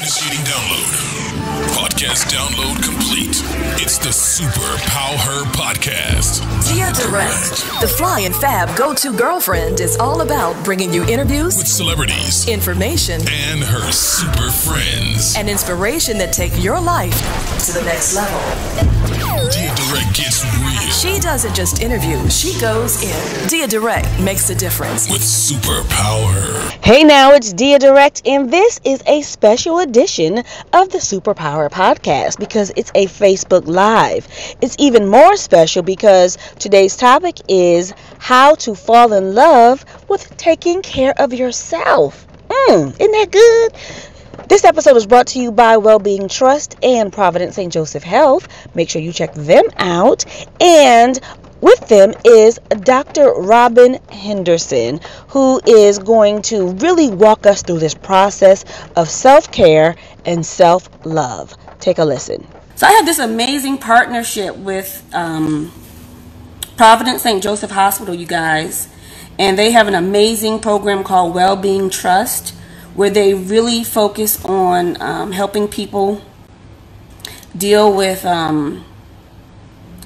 Initiating download. Podcast download complete. It's the Super Power Podcast. Dia Direct, the fly and fab go-to girlfriend, is all about bringing you interviews with celebrities, information, and her super friends. and inspiration that take your life to the next level. Dia Direct gets real. She doesn't just interview, she goes in. Dia Direct makes a difference With super power. Hey now, it's Dia Direct, and this is a special edition of the Superpower Podcast because it's a Facebook Live. It's even more special because today's topic is how to fall in love with taking care of yourself. Isn't that good? This episode is brought to you by Wellbeing Trust and Providence St. Joseph Health. Make sure you check them out. And with them is Dr. Robin Henderson, who is going to really walk us through this process of self-care and self-love. Take a listen. So I have this amazing partnership with Providence St. Joseph Hospital, you guys. And they have an amazing program called Wellbeing Trust, where they really focus on helping people deal with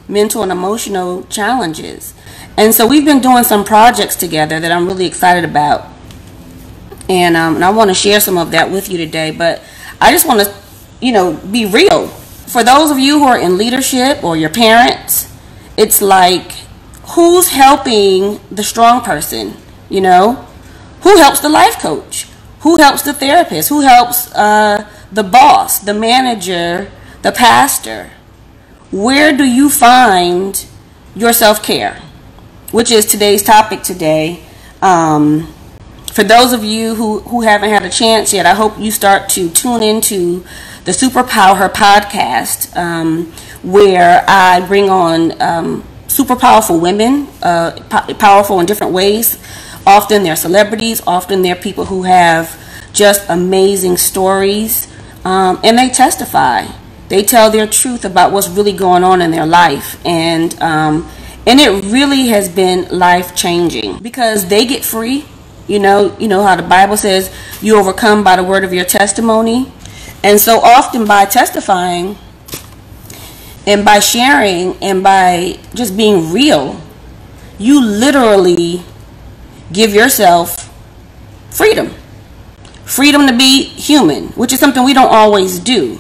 mental and emotional challenges. And so we've been doing some projects together that I'm really excited about. And I want to share some of that with you today. But I just want to, be real. For those of you who are in leadership or your parents, it's like, who's helping the strong person? Who helps the life coach? Who helps the therapist? Who helps the boss, the manager, the pastor? Where do you find your self-care? Which is today's topic today. For those of you who haven't had a chance yet, I hope you start to tune into the Superpower Podcast, where I bring on super powerful women, powerful in different ways. Often they're celebrities, often they're people who have just amazing stories, and they testify. They tell their truth about what's really going on in their life, and it really has been life-changing because they get free. You know how the Bible says you overcome by the word of your testimony, and so often by testifying and by sharing and by just being real, you literally give yourself freedom to be human, which is something we don't always do.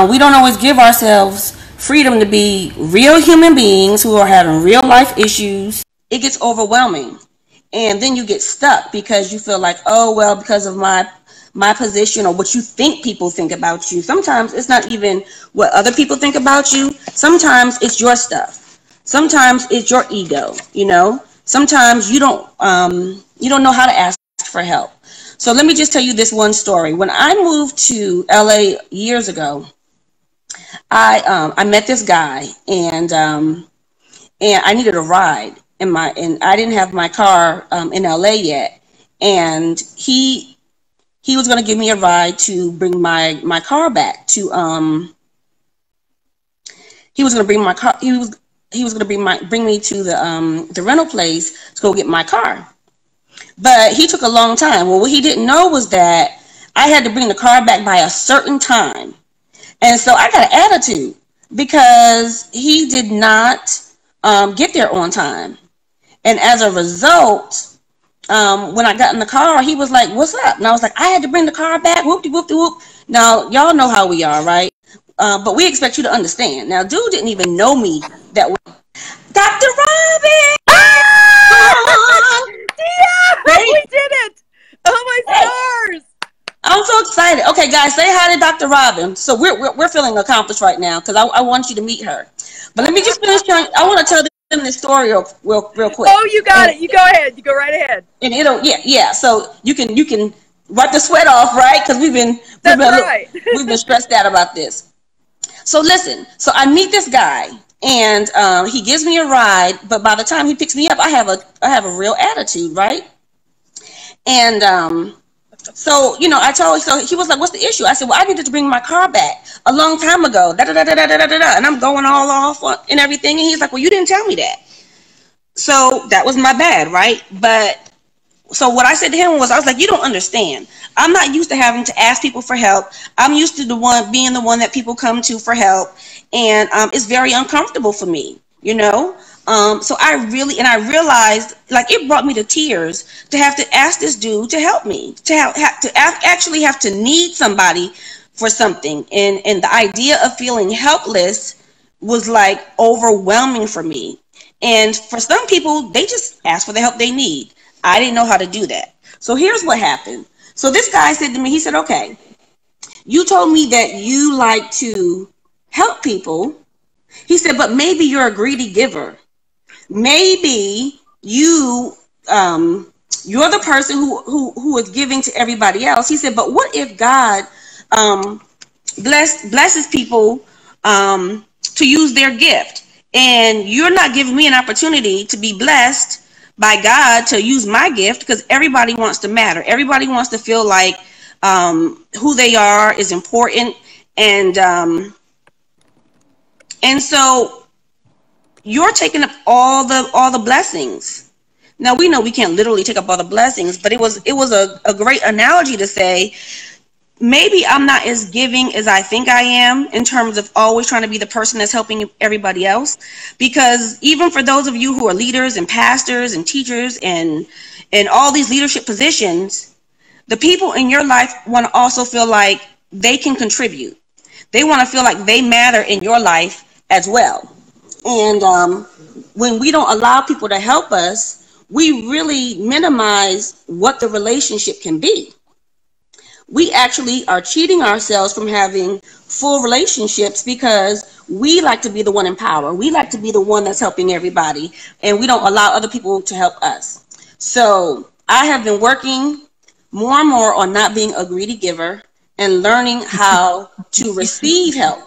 We don't always give ourselves freedom to be real human beings who are having real life issues. It gets overwhelming, and then you get stuck because you feel like, oh well, because of my position or what you think people think about you. Sometimes it's not even what other people think about you. Sometimes it's your stuff. Sometimes it's your ego. Sometimes you don't know how to ask for help. So let me just tell you this one story. When I moved to LA years ago, I met this guy, and I needed a ride and I didn't have my car in LA yet, and he was going to give me a ride to bring my car back to he was going to bring my car. He was going to bring me to the rental place to go get my car. But he took a long time. Well, what he didn't know was that I had to bring the car back by a certain time. And so I got an attitude because he did not get there on time. And as a result, when I got in the car, he was like, "What's up?" And I was like, "I had to bring the car back. Whoop-de-whoop-de-whoop." Now, y'all know how we are, right? But we expect you to understand. Now, dude didn't even know me that way. Dr. Robin! Yeah, we did it! Oh my stars! I'm so excited. Okay, guys, say hi to Dr. Robin. So we're feeling accomplished right now because I want you to meet her. But let me just finish. I want to tell them this story real quick. Oh, you got it. You go ahead. You go right ahead. And yeah. So you can wipe the sweat off, right? Because we've been stressed out about this. So listen. So I meet this guy. And he gives me a ride, but by the time he picks me up, I have a real attitude, right? And so so he was like, "What's the issue?" I said, "Well, I needed to bring my car back a long time ago." And I'm going all off and everything. And he's like, "Well, you didn't tell me that." So that was my bad, right? But So what I said to him was, I was like, you don't understand. I'm not used to having to ask people for help. I'm used to being the one that people come to for help. And it's very uncomfortable for me, you know? So I realized, like, it brought me to tears to have to ask this dude to help me, actually have to need somebody for something. And the idea of feeling helpless was like overwhelming for me. And for some people, they just ask for the help they need. I didn't know how to do that. So here's what happened. So this guy said to me, he said, okay, you told me that you like to help people. He said, but maybe you're a greedy giver. Maybe you're the person who is giving to everybody else. He said, but what if God blesses people to use their gift, and you're not giving me an opportunity to be blessed by God to use my gift? Because everybody wants to matter. Everybody wants to feel like who they are is important, and so you're taking up all the blessings. Now we know we can't literally take up all the blessings, but it was a great analogy to say, maybe I'm not as giving as I think I am, in terms of always trying to be the person that's helping everybody else. Because even for those of you who are leaders and pastors and teachers and all these leadership positions, the people in your life want to also feel like they can contribute. They want to feel like they matter in your life as well. And when we don't allow people to help us, we really minimize what the relationship can be. We actually are cheating ourselves from having full relationships because we like to be the one in power. We like to be the one that's helping everybody, and we don't allow other people to help us. So I have been working more and more on not being a greedy giver and learning how to receive help.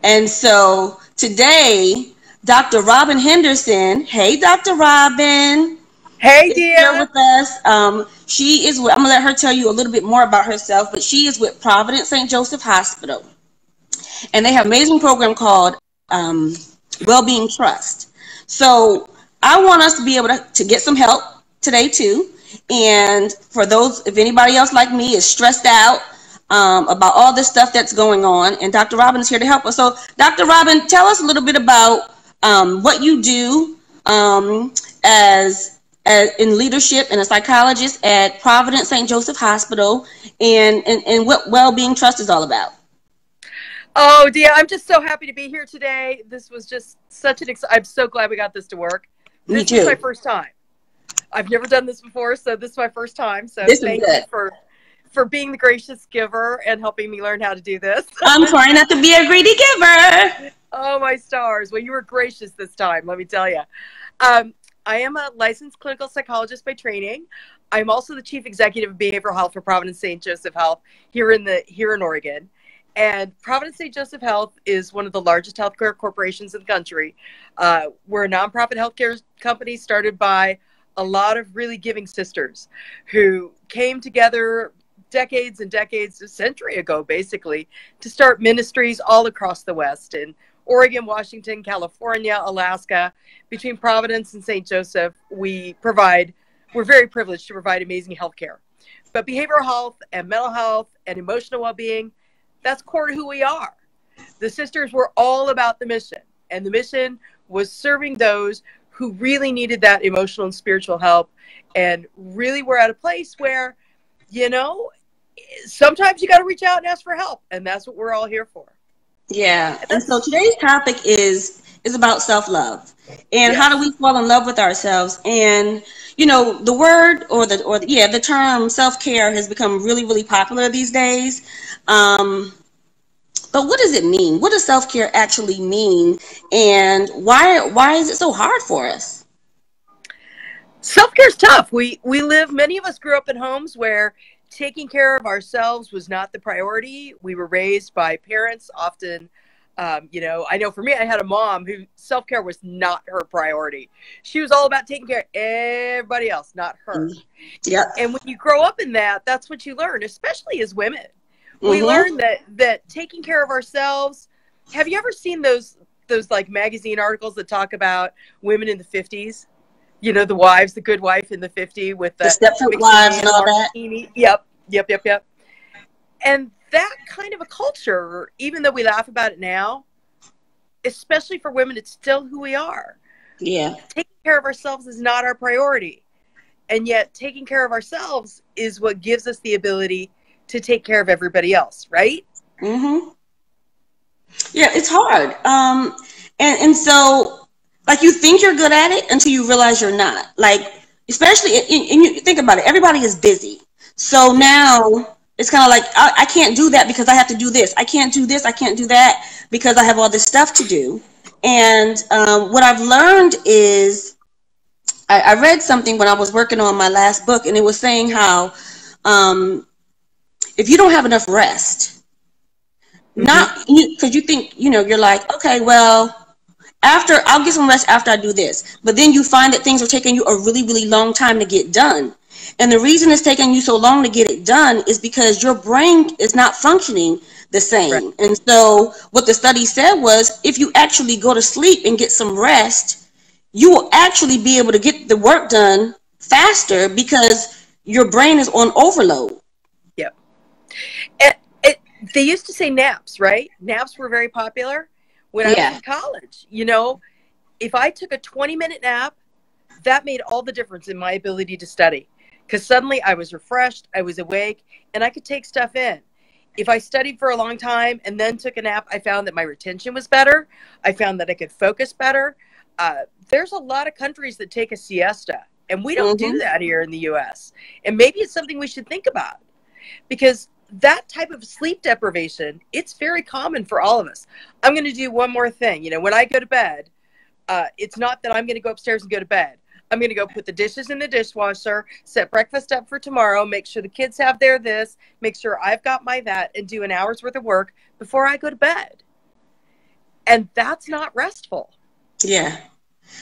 And so today, Dr. Robin Henderson, hey, Dr. Robin. Hey, Is dear. here with us. She is. I'm gonna let her tell you a little bit more about herself, but she is with Providence St. Joseph Hospital, and they have an amazing program called Wellbeing Trust. So I want us to be able to get some help today too. And for those, if anybody else like me is stressed out about all this stuff that's going on, and Dr. Robin is here to help us. So Dr. Robin, tell us a little bit about what you do as in leadership and a psychologist at Providence St. Joseph Hospital, and what Wellbeing Trust is all about. Oh, dear. I'm just so happy to be here today. This was just such an I'm so glad we got this to work. Me This too. is my first time. I've never done this before, so this is my first time. So thank you for being the gracious giver and helping me learn how to do this. I'm trying not to be a greedy giver. Oh, my stars. Well, you were gracious this time, let me tell you. I am a licensed clinical psychologist by training. I'm also the chief executive of behavioral health for Providence St. Joseph Health here in Oregon. And Providence St. Joseph Health is one of the largest healthcare corporations in the country. We're a nonprofit healthcare company started by a lot of really giving sisters who came together decades and decades, a century ago, basically, to start ministries all across the West, in Oregon, Washington, California, Alaska. Between Providence and St. Joseph, we're very privileged to provide amazing healthcare. But behavioral health and mental health and emotional well-being, that's core to who we are. The sisters were all about the mission, and the mission was serving those who really needed that emotional and spiritual help, and really were at a place where, sometimes you got to reach out and ask for help, and that's what we're all here for. Yeah, and so today's topic is about self-love, and how do we fall in love with ourselves. And the term self-care has become really, really popular these days. But what does it mean? What does self-care actually mean? And why is it so hard for us? Self-care is tough. Many of us grew up in homes where taking care of ourselves was not the priority. We were raised by parents often. I know for me, I had a mom who self-care was not her priority. She was all about taking care of everybody else, not her. Yeah. And when you grow up in that, that's what you learn, especially as women. We learn that taking care of ourselves. Have you ever seen those like magazine articles that talk about women in the 50s You know, the wives, the good wife in the 50 with The the Stepford Wives and all that. martini. Yep. And that kind of a culture, even though we laugh about it now, especially for women, it's still who we are. Yeah. Taking care of ourselves is not our priority. And yet taking care of ourselves is what gives us the ability to take care of everybody else, right? Mm-hmm. Yeah, it's hard. And so, like, you think you're good at it until you realize you're not. Like, especially, and you think about it, everybody is busy. So now it's kind of like, I can't do that because I have to do this. I can't do this. I can't do that because I have all this stuff to do. And what I've learned is, I read something when I was working on my last book, and it was saying how if you don't have enough rest, not because you think, you're like, okay, well, I'll get some rest after I do this. But then you find that things are taking you a really, really long time to get done. And the reason it's taking you so long to get it done is because your brain is not functioning the same. Right. And so what the study said was, if you actually go to sleep and get some rest, you will actually be able to get the work done faster because your brain is on overload. Yep. They used to say naps, right? Naps were very popular when I was in college. You know, if I took a 20-minute nap, that made all the difference in my ability to study, because suddenly I was refreshed, I was awake, and I could take stuff in. If I studied for a long time and then took a nap, I found that my retention was better. I found that I could focus better. There's a lot of countries that take a siesta, and we don't do that here in the U.S. And maybe it's something we should think about, because that type of sleep deprivation, it's very common for all of us. I'm going to do one more thing. You know, when I go to bed, it's not that I'm going to go upstairs and go to bed. I'm going to go put the dishes in the dishwasher, set breakfast up for tomorrow, make sure the kids have their this, make sure I've got my that, and do an hour's worth of work before I go to bed. And that's not restful. Yeah.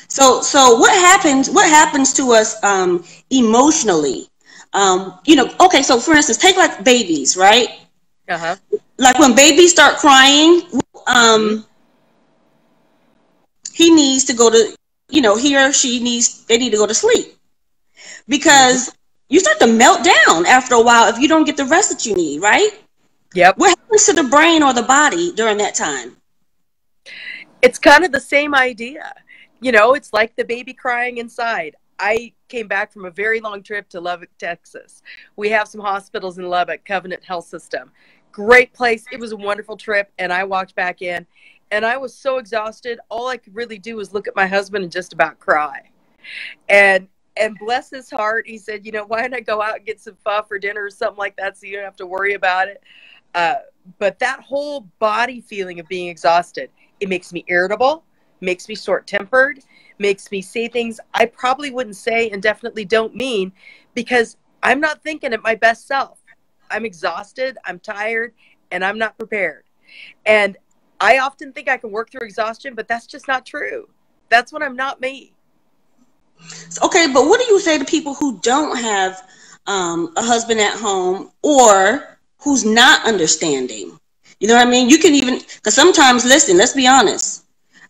So what happens to us emotionally? Okay, so for instance, take like babies, right? Like when babies start crying, he needs to go to, he or she they need to go to sleep, because you start to melt down after a while if you don't get the rest that you need, right? Yep. What happens to the brain or the body during that time? It's kind of the same idea. You know, it's like the baby crying inside. I came back from a very long trip to Lubbock, Texas. We have some hospitals in Lubbock, Covenant Health System. Great place. It was a wonderful trip. And I walked back in and I was so exhausted. All I could really do was look at my husband and just about cry. And bless his heart, he said, why don't I go out and get some pho for dinner or something like that so you don't have to worry about it. But that whole body feeling of being exhausted, it makes me irritable, makes me short-tempered, makes me say things I probably wouldn't say and definitely don't mean, because I'm not thinking at my best self. I'm exhausted, I'm tired, and I'm not prepared. And I often think I can work through exhaustion, but that's just not true. That's when I'm not me. Okay, but what do you say to people who don't have a husband at home, or who's not understanding? You know what I mean? You can even, because sometimes, listen, let's be honest.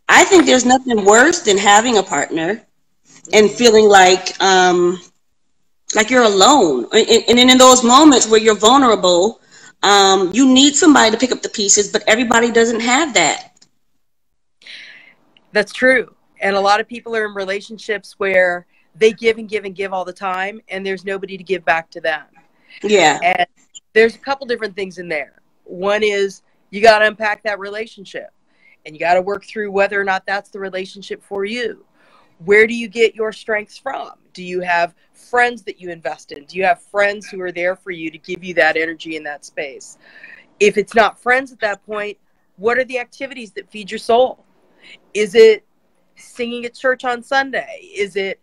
I think there's nothing worse than having a partner and feeling like you're alone. And in those moments where you're vulnerable, you need somebody to pick up the pieces, but everybody doesn't have that. That's true. And a lot of people are in relationships where they give and give and give all the time, and there's nobody to give back to them. Yeah. And there's a couple different things in there. One is you got to unpack that relationship. And you got to work through whether or not that's the relationship for you. Where do you get your strengths from? Do you have friends that you invest in? Do you have friends who are there for you to give you that energy in that space? If it's not friends at that point, what are the activities that feed your soul? Is it singing at church on Sunday? Is it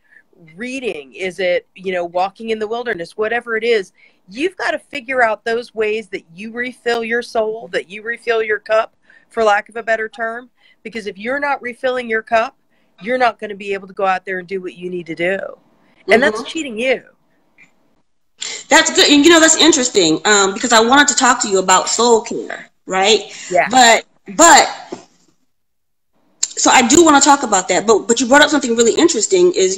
reading? Is it, walking in the wilderness? Whatever it is, you've got to figure out those ways that you refill your soul, that you refill your cup, for lack of a better term, because if you're not refilling your cup, you're not going to be able to go out there and do what you need to do. And that's cheating you. That's good. And that's interesting, because I wanted to talk to you about soul care, right? Yeah. But so I do want to talk about that, but you brought up something really interesting is,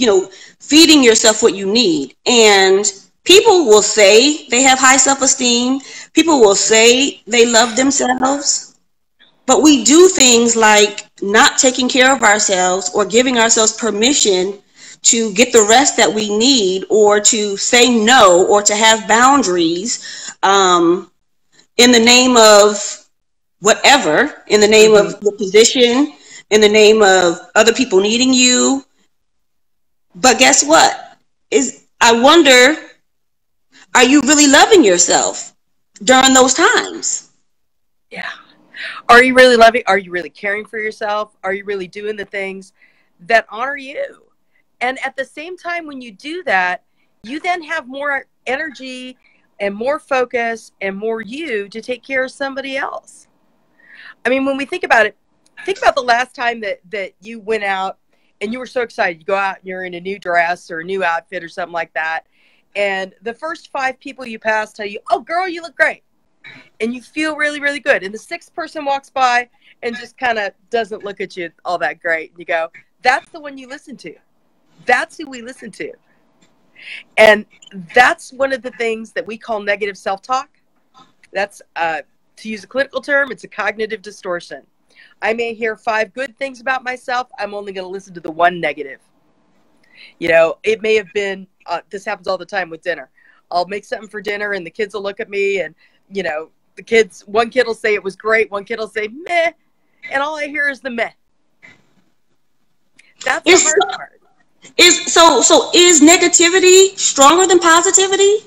feeding yourself what you need. And people will say they have high self-esteem. People will say they love themselves, but we do things like not taking care of ourselves or giving ourselves permission to get the rest that we need, or to say no, or to have boundaries, in the name of whatever, in the name of the position, in the name of other people needing you. But guess what? I wonder, are you really loving yourself during those times? Yeah. Are you really loving? Are you really caring for yourself? Are you really doing the things that honor you? And at the same time, when you do that, you then have more energy and more focus and more you to take care of somebody else. I mean, when we think about it, think about the last time that you went out and you were so excited. You go out and you're in a new dress or a new outfit or something like that. And the first 5 people you pass tell you, oh, girl, you look great. And you feel really, really good. And the 6th person walks by and just kind of doesn't look at you all that great. And you go, that's the one you listen to. That's who we listen to. And that's one of the things that we call negative self-talk. That's, to use a clinical term, it's a cognitive distortion. I may hear 5 good things about myself. I'm only going to listen to the 1 negative. It may have been, this happens all the time with dinner. I'll make something for dinner and the kids will look at me and, one kid will say it was great. One kid will say, meh. And all I hear is the meh. That's the hard part. So is negativity stronger than positivity?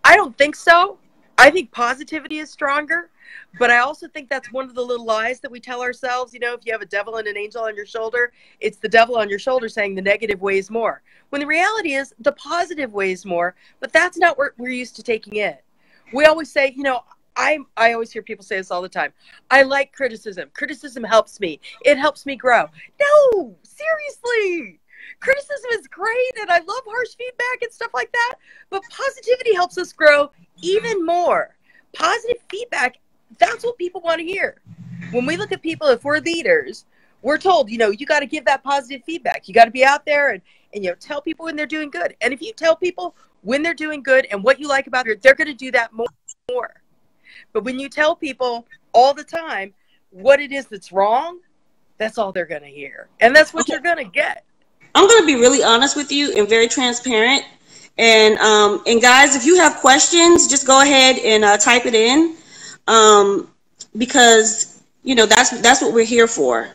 I don't think so. I think positivity is stronger, but I also think that's one of the little lies that we tell ourselves. If you have a devil and an angel on your shoulder, it's the devil on your shoulder saying the negative weighs more. When the reality is the positive weighs more, but that's not what we're used to taking in. We always say, I always hear people say this all the time. I like criticism. Criticism helps me. It helps me grow. No, seriously. Criticism is great, and I love harsh feedback and stuff like that, but positivity helps us grow even more. Positive feedback, that's what people want to hear. When we look at people, if we're leaders, we're told, you got to give that positive feedback. You got to be out there and tell people when they're doing good. And if you tell people when they're doing good and what you like about it, they're going to do that more. But when you tell people all the time what it is that's wrong, that's all they're going to hear. And that's what you're going to get. I'm going to be really honest with you and very transparent. And guys, if you have questions, just go ahead and type it in, because that's what we're here for.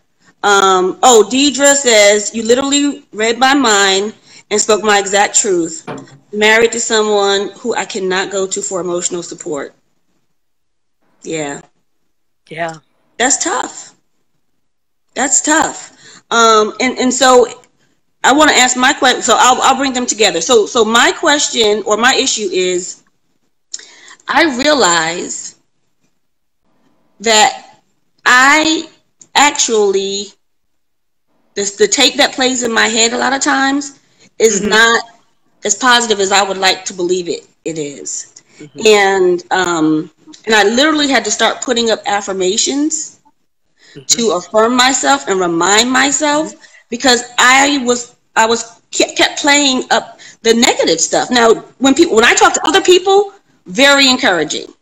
Deidre says, you literally read my mind and spoke my exact truth. Married to someone who I cannot go to for emotional support. Yeah. That's tough. And so I want to ask my question. So I'll bring them together. So my question or my issue is, I realize that I actually, the tape that plays in my head a lot of times is not as positive as I would like to believe it is. And I literally had to start putting up affirmations to affirm myself and remind myself, because I kept playing up the negative stuff. Now, when I talk to other people, very encouraging.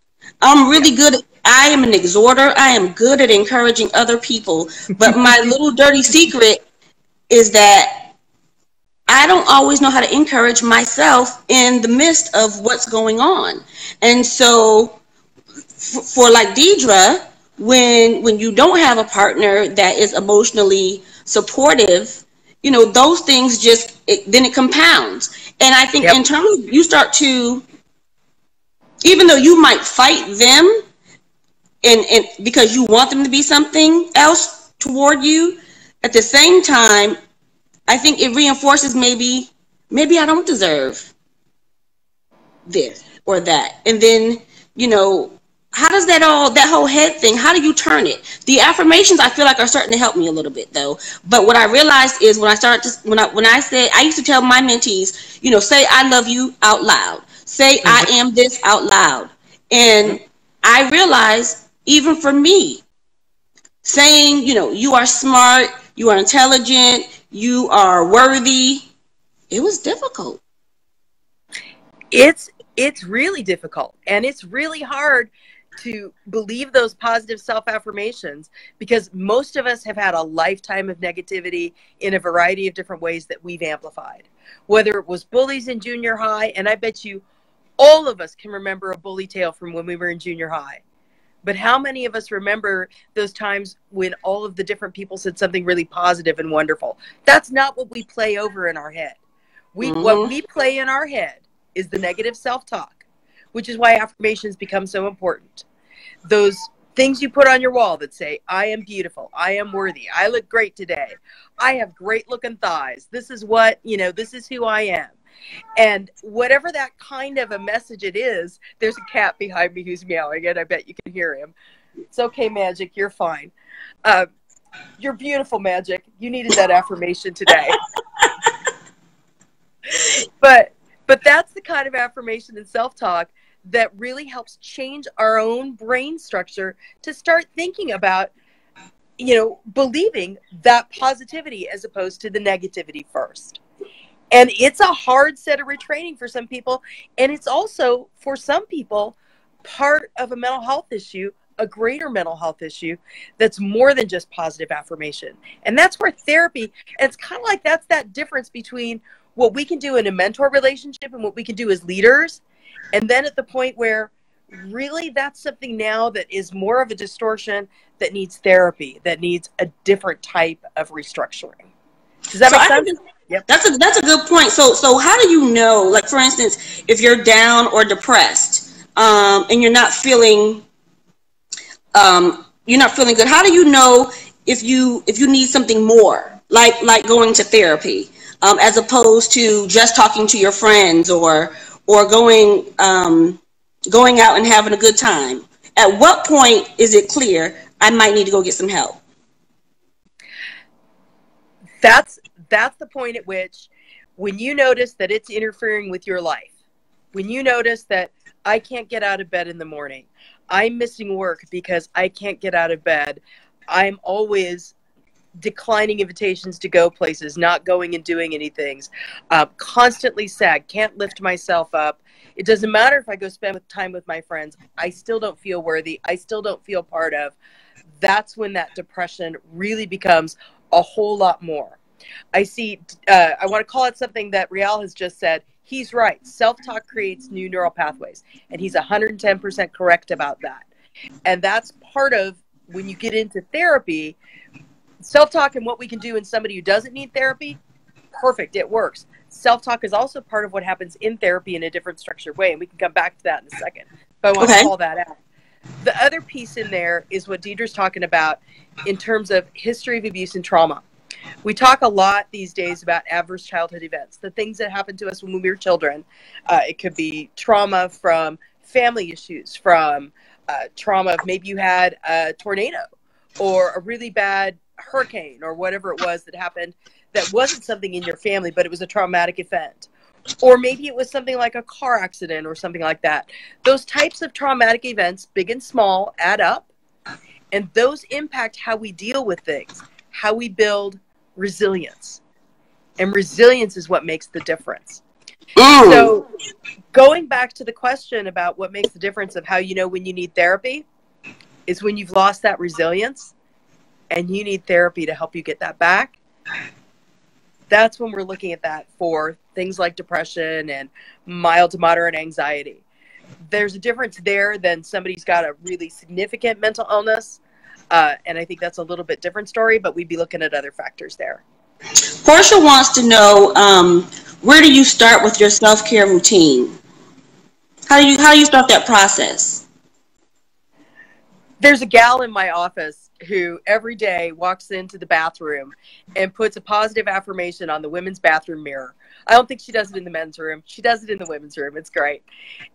I'm really good. I am an exhorter. I am good at encouraging other people. But my little dirty secret is that I don't always know how to encourage myself in the midst of what's going on. And so for like Deidre, when you don't have a partner that is emotionally supportive, those things then it compounds. And I think in terms of, you start to, even though you might fight them and because you want them to be something else toward you, at the same time, I think it reinforces maybe I don't deserve this or that. And then, how does that whole head thing, how do you turn it? The affirmations, I feel like, are starting to help me a little bit though. But what I realized is when I said, I used to tell my mentees, say I love you out loud. Say I am this out loud. And I realized, even for me, saying, you are smart, you are intelligent, you are worthy. It was difficult. It's really difficult, and it's really hard to believe those positive self-affirmations, because most of us have had a lifetime of negativity in a variety of different ways that we've amplified. Whether it was bullies in junior high, and I bet you all of us can remember a bully tale from when we were in junior high. But how many of us remember those times when all of the different people said something really positive and wonderful? That's not what we play over in our head. What we play in our head is the negative self-talk, which is why affirmations become so important. Those things you put on your wall that say, I am beautiful, I am worthy, I look great today, I have great looking thighs, this is what, this is who I am. And whatever that kind of a message it is, there's a cat behind me who's meowing, and I bet you can hear him. It's okay, Magic, you're fine. You're beautiful, Magic. You needed that affirmation today. But that's the kind of affirmation and self-talk that really helps change our own brain structure to start thinking about, believing that positivity as opposed to the negativity first. And it's a hard set of retraining for some people. And it's also, for some people, part of a mental health issue, a greater mental health issue that's more than just positive affirmation. And that's where therapy, and it's kind of like that's that difference between what we can do in a mentor relationship and what we can do as leaders. And then at the point where really that's something now that is more of a distortion that needs therapy, that needs a different type of restructuring. Does that make sense? Yep. That's a good point. So how do you know, like, for instance, if you're down or depressed, and you're not feeling good, how do you know if you need something more, like going to therapy, as opposed to just talking to your friends or going out and having a good time? At what point is it clear I might need to go get some help? That's the point at which, when you notice that it's interfering with your life, when you notice that I can't get out of bed in the morning, I'm missing work because I can't get out of bed, I'm always declining invitations to go places, not going and doing anything, constantly sad, can't lift myself up. It doesn't matter if I go spend time with my friends, I still don't feel worthy, I still don't feel part of. That's when that depression really becomes a whole lot more. I see, I want to call it something that Rial has just said. He's right. Self-talk creates new neural pathways. And he's 110% correct about that. And that's part of when you get into therapy, self-talk and what we can do in somebody who doesn't need therapy, perfect, it works. Self-talk is also part of what happens in therapy in a different structured way. And we can come back to that in a second. But I want to call that out. The other piece in there is what Deidre's talking about in terms of history of abuse and trauma. We talk a lot these days about adverse childhood events, the things that happened to us when we were children. It could be trauma from family issues, from trauma of maybe you had a tornado or a really bad hurricane or whatever it was that happened that wasn't something in your family, but it was a traumatic event. Or maybe it was something like a car accident or something like that. Those types of traumatic events, big and small, add up. And those impact how we deal with things, how we build resilience. And resilience is what makes the difference. So going back to the question about what makes the difference of how you know when you need therapy is when you've lost that resilience and you need therapy to help you get that back. That's when we're looking at that for things like depression and mild to moderate anxiety. There's a difference there than somebody's got a really significant mental illness. And I think that's a little bit different story, but we'd be looking at other factors there. Portia wants to know, where do you start with your self-care routine? How do you start that process? There's a gal in my office who every day walks into the bathroom and puts a positive affirmation on the women's bathroom mirror. I don't think she does it in the men's room. She does it in the women's room. It's great.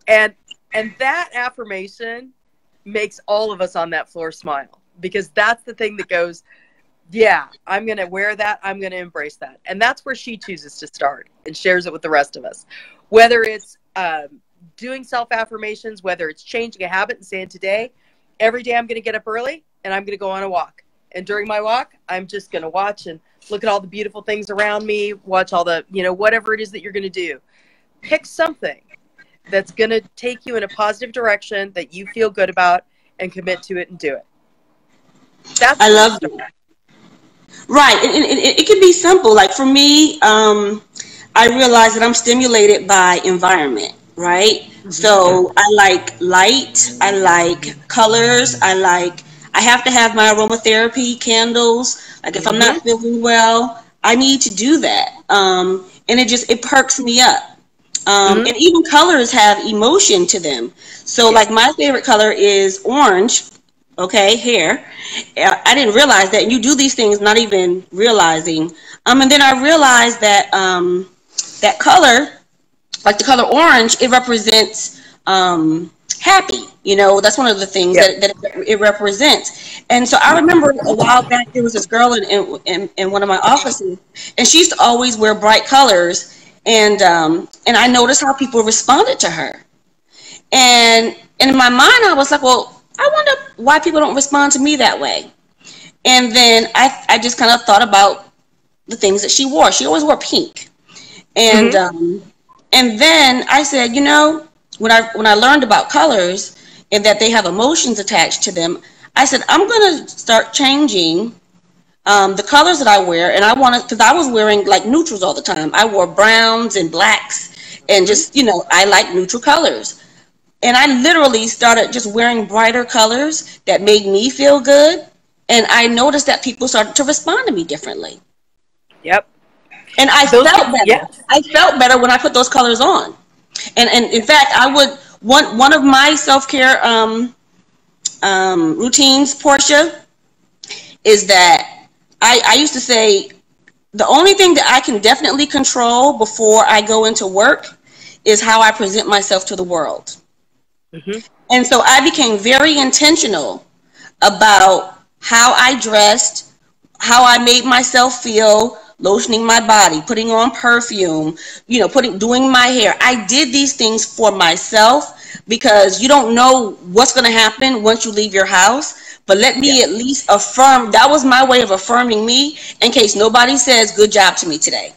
And that affirmation makes all of us on that floor smile, because that's the thing that goes, yeah, I'm going to wear that. I'm going to embrace that. And that's where she chooses to start and shares it with the rest of us. Whether it's doing self-affirmations, whether it's changing a habit and saying today, every day I'm going to get up early and I'm going to go on a walk. And during my walk, I'm just going to watch and look at all the beautiful things around me, watch all the, whatever it is that you're going to do. Pick something that's going to take you in a positive direction that you feel good about and commit to it and do it. I love that. Right. And it can be simple. Like for me, I realize that I'm stimulated by environment, right? Mm-hmm. So I like light, I like colors, I have to have my aromatherapy candles. Like if I'm not feeling well, I need to do that. And it perks me up. And even colors have emotion to them. So like my favorite color is orange. Okay, hair. I didn't realize that. You do these things not even realizing. And then I realized that that color, like the color orange, it represents happy. That's one of the things that it represents. And so I remember a while back there was this girl in one of my offices, and she used to always wear bright colors. And I noticed how people responded to her. And in my mind, I was like, well, I wonder why people don't respond to me that way. And then I just kind of thought about the things that she wore. She always wore pink. And and then I said, when I learned about colors and that they have emotions attached to them, I said, I'm going to start changing the colors that I wear. And I wanted, because I was wearing like neutrals all the time. I wore browns and blacks and just, I like neutral colors. And I literally started just wearing brighter colors that made me feel good. And I noticed that people started to respond to me differently. Yep. And I felt better. Yes. I felt better when I put those colors on. And in fact, I would, one of my self-care routines, Portia, is that I used to say, the only thing that I can definitely control before I go into work is how I present myself to the world. And so I became very intentional about how I dressed, how I made myself feel, lotioning my body, putting on perfume, doing my hair. I did these things for myself because you don't know what's going to happen once you leave your house. But let me at least affirm. That was my way of affirming me in case nobody says good job to me today.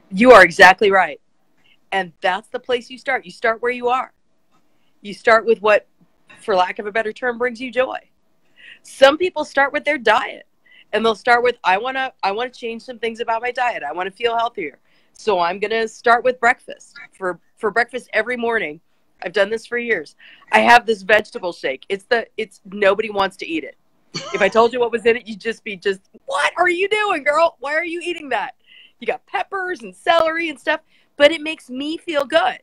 You are exactly right. And that's the place you start. You start where you are. You start with what, for lack of a better term, brings you joy. Some people start with their diet, and they'll start with, I want to change some things about my diet. I want to feel healthier. So I'm going to start with breakfast. For breakfast every morning, I've done this for years. I have this vegetable shake. It's nobody wants to eat it. If I told you what was in it, you'd just be what are you doing, girl? Why are you eating that? You got peppers and celery and stuff, but it makes me feel good.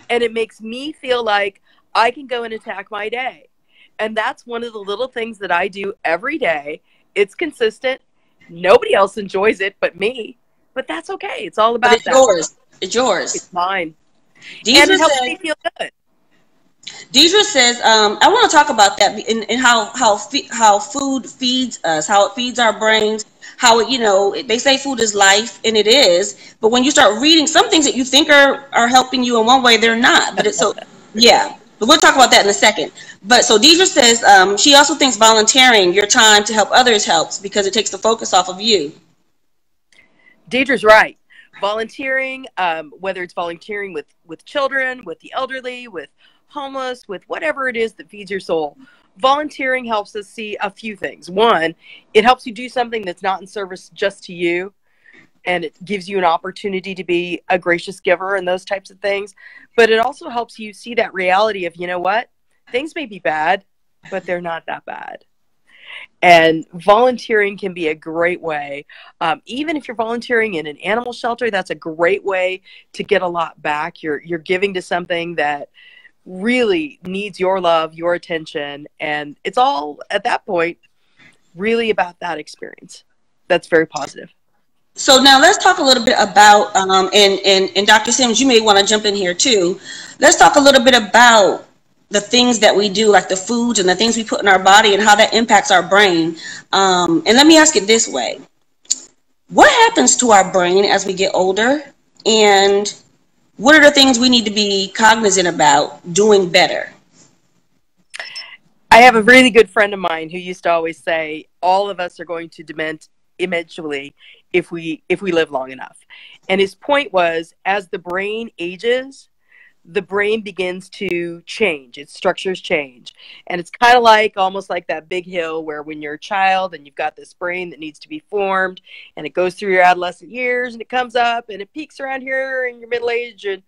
And it makes me feel like I can go and attack my day. And that's one of the little things that I do every day. It's consistent. Nobody else enjoys it but me. But that's okay. It's all about but it's yours. It's yours. It's mine. Deidre and it helps me feel good. Deidre says, I want to talk about that and how food feeds us, how it feeds our brains, how it, they say food is life, and it is. But when you start reading some things that you think are helping you in one way, they're not. But it's so, yeah. But we'll talk about that in a second. But so Deidre says she also thinks volunteering your time to help others helps because it takes the focus off of you. Deidre's right. Volunteering, whether it's volunteering with children, with the elderly, with homeless, with whatever it is that feeds your soul, volunteering helps us see a few things. One, it helps you do something that's not in service just to you, and it gives you an opportunity to be a gracious giver and those types of things. But it also helps you see that reality of, what? Things may be bad, but they're not that bad. And volunteering can be a great way. Even if you're volunteering in an animal shelter, that's a great way to get a lot back. You're giving to something that really needs your love, your attention. And it's all, at that point, really about that experience. That's very positive. So now let's talk a little bit about, and Dr. Sims, you may want to jump in here too. Let's talk a little bit about the things that we do, like the foods and the things we put in our body and how that impacts our brain. And let me ask it this way. What happens to our brain as we get older? And what are the things we need to be cognizant about doing better? I have a really good friend of mine who used to always say, all of us are going to dement eventually if we live long enough. And his point was, as the brain ages, the brain begins to change. Its structures change. And it's kind of like, almost like that big hill where when you're a child and you've got this brain that needs to be formed, and it goes through your adolescent years, and it comes up and it peaks around here in your middle age, and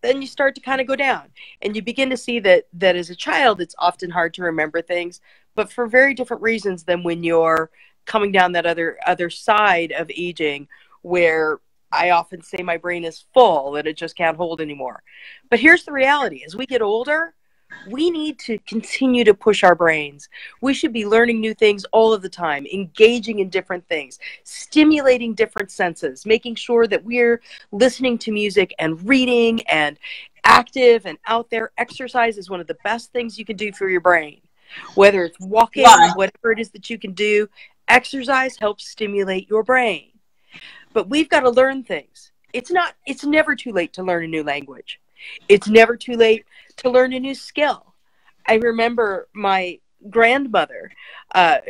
then you start to kind of go down. And you begin to see that as a child, it's often hard to remember things, but for very different reasons than when you're coming down that other side of aging, where I often say my brain is full and it just can't hold anymore. But here's the reality. As we get older, we need to continue to push our brains. We should be learning new things all of the time, engaging in different things, stimulating different senses, making sure that we're listening to music and reading and active and out there. Exercise is one of the best things you can do for your brain. Whether it's walking, whatever it is that you can do, exercise helps stimulate your brain. But we've got to learn things. It's never too late to learn a new language. It's never too late to learn a new skill. I remember my grandmother,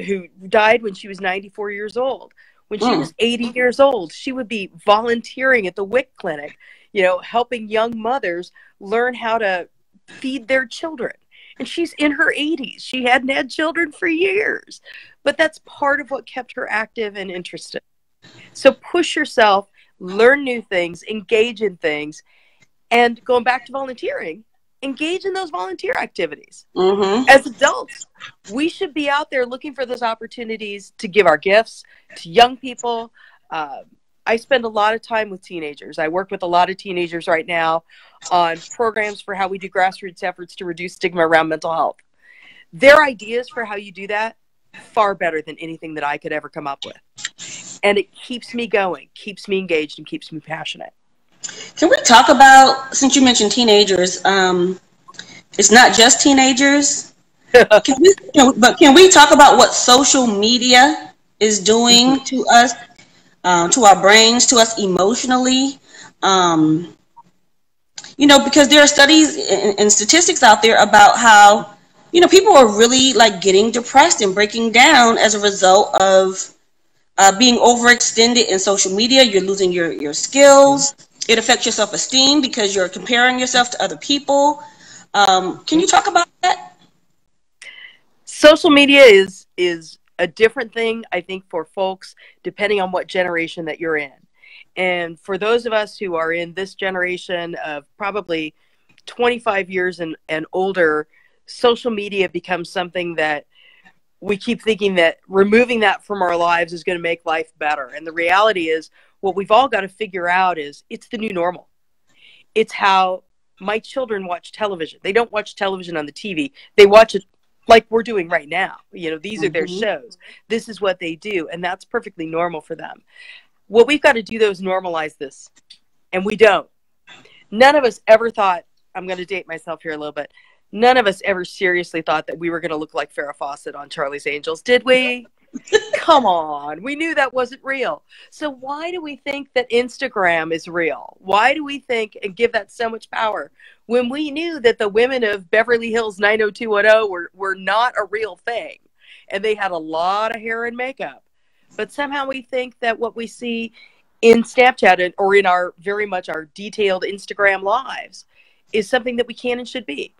who died when she was 94 years old. When she was 80 years old, she would be volunteering at the WIC clinic, helping young mothers learn how to feed their children. And she's in her 80s. She hadn't had children for years. But that's part of what kept her active and interested. So push yourself, learn new things, engage in things, and going back to volunteering, engage in those volunteer activities. As adults, we should be out there looking for those opportunities to give our gifts to young people. I spend a lot of time with teenagers. I work with a lot of teenagers right now on programs for how we do grassroots efforts to reduce stigma around mental health. Their ideas for how you do that, far better than anything that I could ever come up with. And it keeps me going, keeps me engaged, and keeps me passionate. Can we talk about, since you mentioned teenagers, it's not just teenagers. Can we talk about what social media is doing to us, to our brains, to us emotionally? Because there are studies and statistics out there about how, people are really like getting depressed and breaking down as a result of being overextended in social media. You're losing your skills. It affects your self-esteem because you're comparing yourself to other people. Can you talk about that? Social media is a different thing, I think, for folks, depending on what generation that you're in. And for those of us who are in this generation of probably 25 years and older, social media becomes something that we keep thinking that removing that from our lives is going to make life better. And the reality is, what we've all got to figure out is it's the new normal. It's how my children watch television. They don't watch television on the TV. They watch it like we're doing right now. These are their shows. This is what they do. And that's perfectly normal for them. What we've got to do, though, is normalize this. And we don't. None of us ever thought, I'm going to date myself here a little bit, none of us ever seriously thought that we were going to look like Farrah Fawcett on Charlie's Angels, did we? Come on. We knew that wasn't real. So why do we think that Instagram is real? Why do we think and give that so much power when we knew that the women of Beverly Hills 90210 were not a real thing, and they had a lot of hair and makeup? But somehow we think that what we see in Snapchat or in our very much our detailed Instagram lives is something that we can and should be.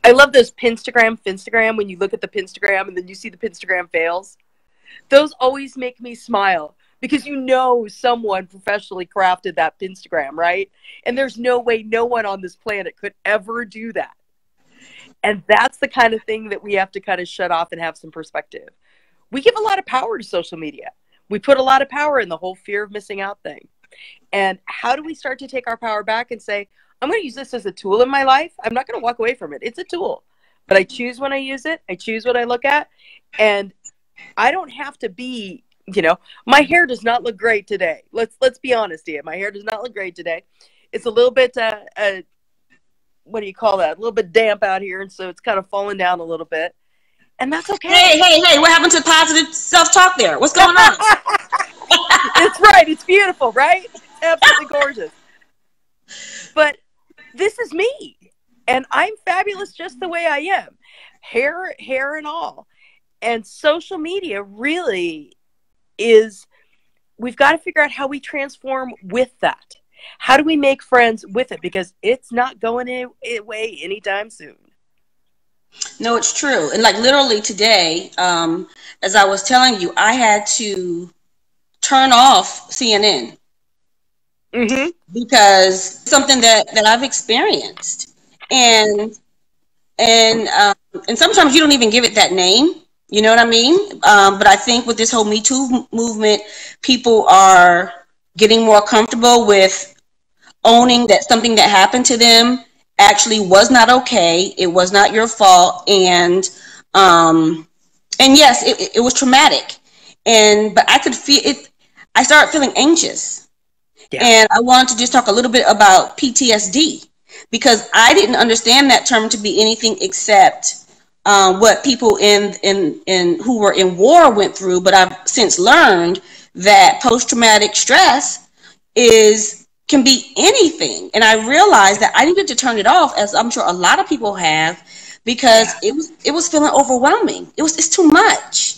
I love those Finstagram, when you look at the Pinstagram and then you see the Pinstagram fails. Those always make me smile because someone professionally crafted that Pinstagram, right? And there's no way no one on this planet could ever do that. And that's the kind of thing that we have to kind of shut off and have some perspective. We give a lot of power to social media. We put a lot of power in the whole fear of missing out thing. And how do we start to take our power back and say, I'm going to use this as a tool in my life. I'm not going to walk away from it. It's a tool. But I choose when I use it. I choose what I look at. And I don't have to be, my hair does not look great today. Let's be honest here. My hair does not look great today. It's a little bit, what do you call that? A little bit damp out here. And so it's kind of falling down a little bit. And that's okay. Hey, what happened to positive self-talk there? What's going on? It's right. It's beautiful, right? It's absolutely gorgeous. But this is me. And I'm fabulous just the way I am, hair and all. And social media really is, we've got to figure out how we transform with that. How do we make friends with it? Because it's not going away anytime soon. No, it's true. And like literally today, as I was telling you, I had to turn off CNN because something that I've experienced, and and sometimes you don't even give it that name. You know what I mean? But I think with this whole Me Too movement, people are getting more comfortable with owning that something that happened to them actually was not okay. It was not your fault, and yes, it was traumatic, but I could feel it. I started feeling anxious, and I wanted to just talk a little bit about PTSD because I didn't understand that term to be anything except what people in who were in war went through. But I've since learned that post-traumatic stress can be anything, and I realized that I needed to turn it off, as I'm sure a lot of people have, because it was feeling overwhelming. It's too much.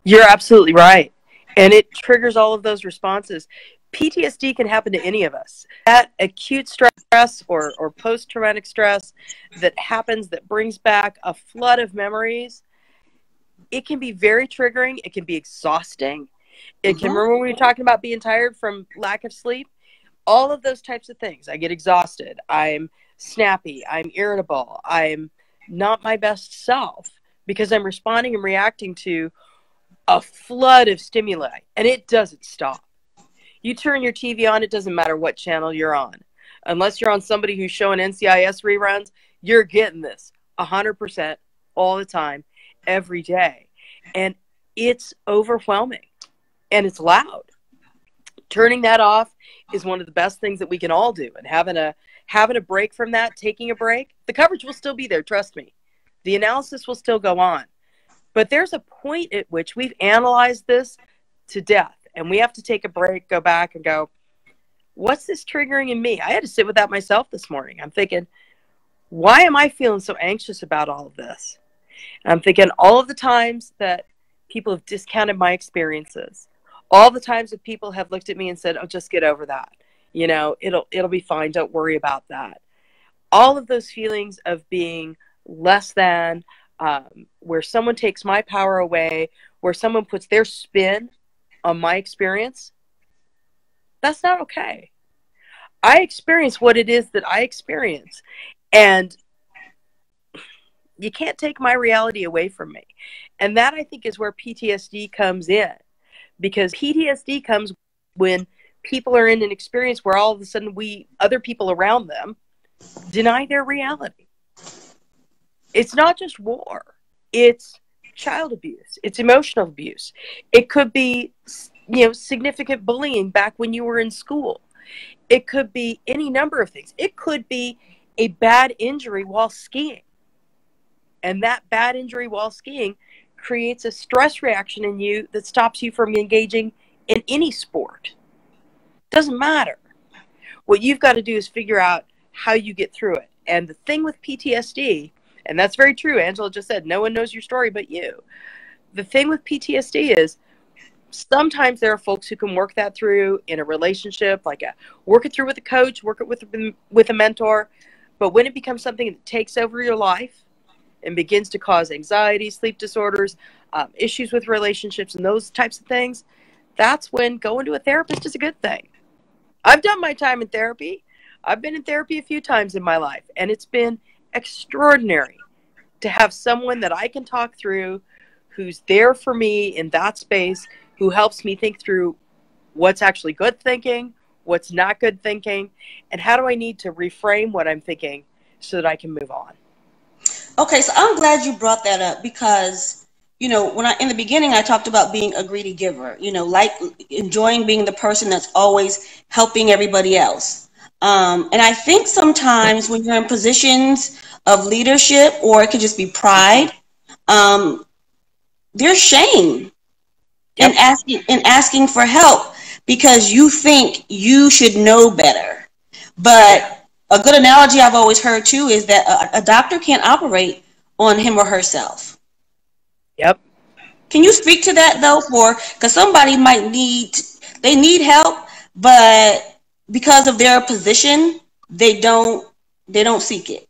You're absolutely right. And it triggers all of those responses. PTSD can happen to any of us. That acute stress or post-traumatic stress that happens, that brings back a flood of memories, it can be very triggering. It can be exhausting. It can, remember when we were talking about being tired from lack of sleep? All of those types of things. I get exhausted. I'm snappy. I'm irritable. I'm not my best self because I'm responding and reacting to a flood of stimuli, and it doesn't stop. You turn your TV on, it doesn't matter what channel you're on. Unless you're on somebody who's showing NCIS reruns, you're getting this 100% all the time, every day. And it's overwhelming, and it's loud. Turning that off is one of the best things that we can all do, and having a break from that, taking a break, the coverage will still be there, trust me. The analysis will still go on. But there's a point at which we've analyzed this to death, and we have to take a break, go back and go, what's this triggering in me? I had to sit with that myself this morning. I'm thinking, why am I feeling so anxious about all of this? And I'm thinking all of the times that people have discounted my experiences, all the times that people have looked at me and said, oh, just get over that. You know, it'll be fine. Don't worry about that. All of those feelings of being less than, where someone takes my power away, where someone puts their spin on my experience, that's not okay. I experience what it is that I experience, and you can't take my reality away from me. And that, I think, is where PTSD comes in, because PTSD comes when people are in an experience where all of a sudden other people around them deny their reality. It's not just war. It's child abuse. It's emotional abuse. It could be, significant bullying back when you were in school. It could be any number of things. It could be a bad injury while skiing. And that bad injury while skiing creates a stress reaction in you that stops you from engaging in any sport. Doesn't matter. What you've got to do is figure out how you get through it. And the thing with PTSD, and that's very true, Angela just said, no one knows your story but you. The thing with PTSD is sometimes there are folks who can work that through in a relationship, work it through with a coach, work it with a mentor. But when it becomes something that takes over your life and begins to cause anxiety, sleep disorders, issues with relationships and those types of things, that's when going to a therapist is a good thing. I've done my time in therapy. I've been in therapy a few times in my life, and it's been extraordinary to have someone that I can talk through, who's there for me in that space, who helps me think through what's actually good thinking, what's not good thinking, and how do I need to reframe what I'm thinking so that I can move on. Okay, so I'm glad you brought that up because, when in the beginning I talked about being a greedy giver, like enjoying being the person that's always helping everybody else. And I think sometimes when you're in positions of leadership, or it could just be pride, there's shame in asking for help because you think you should know better. But a good analogy I've always heard too is that a doctor can't operate on him or herself. Yep. Can you speak to that though, because somebody might need help, but because of their position, they don't seek it.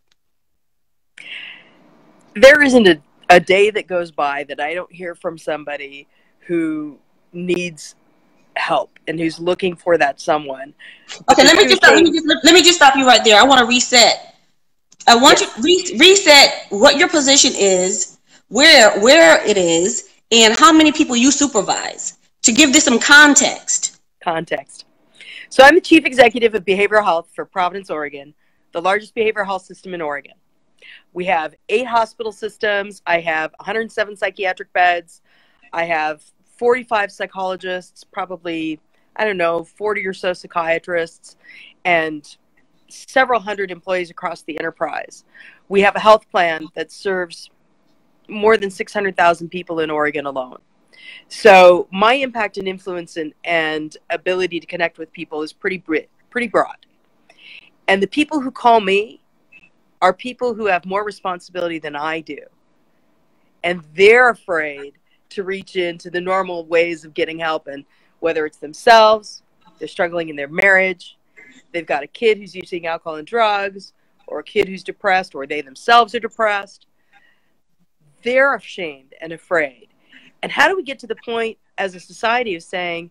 There isn't a day that goes by that I don't hear from somebody who needs help and who's looking for that someone. Okay, let me just stop you right there. I want to reset. I want you to reset what your position is, where it is, and how many people you supervise, to give this some context. So I'm the chief executive of behavioral health for Providence, Oregon, the largest behavioral health system in Oregon. We have 8 hospital systems. I have 107 psychiatric beds. I have 45 psychologists, probably, 40 or so psychiatrists, and several hundred employees across the enterprise. We have a health plan that serves more than 600,000 people in Oregon alone. So my impact and influence and ability to connect with people is pretty broad. And the people who call me are people who have more responsibility than I do. And they're afraid to reach into the normal ways of getting help. And whether it's themselves, they're struggling in their marriage, they've got a kid who's using alcohol and drugs, or a kid who's depressed, or they themselves are depressed, they're ashamed and afraid. And how do we get to the point as a society of saying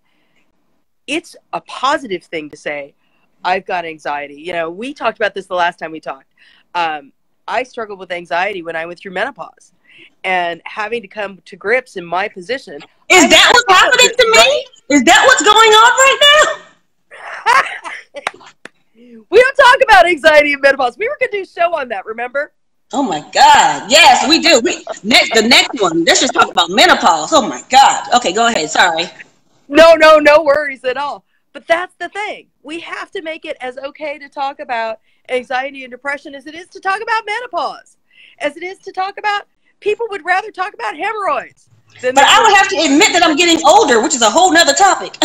it's a positive thing to say, I've got anxiety? We talked about this the last time we talked. I struggled with anxiety when I went through menopause, and having to come to grips in my position. Is that what's happening to me? Right? Is that what's going on right now? We don't talk about anxiety and menopause. We were going to do a show on that, remember? Oh my God. Yes, we do. The next one. Let's just talk about menopause. Oh my God. Okay, go ahead. Sorry. No worries at all. But that's the thing. We have to make it as okay to talk about anxiety and depression as it is to talk about menopause, as it is to talk about, people would rather talk about hemorrhoids. But I would have to admit that I'm getting older, which is a whole nother topic.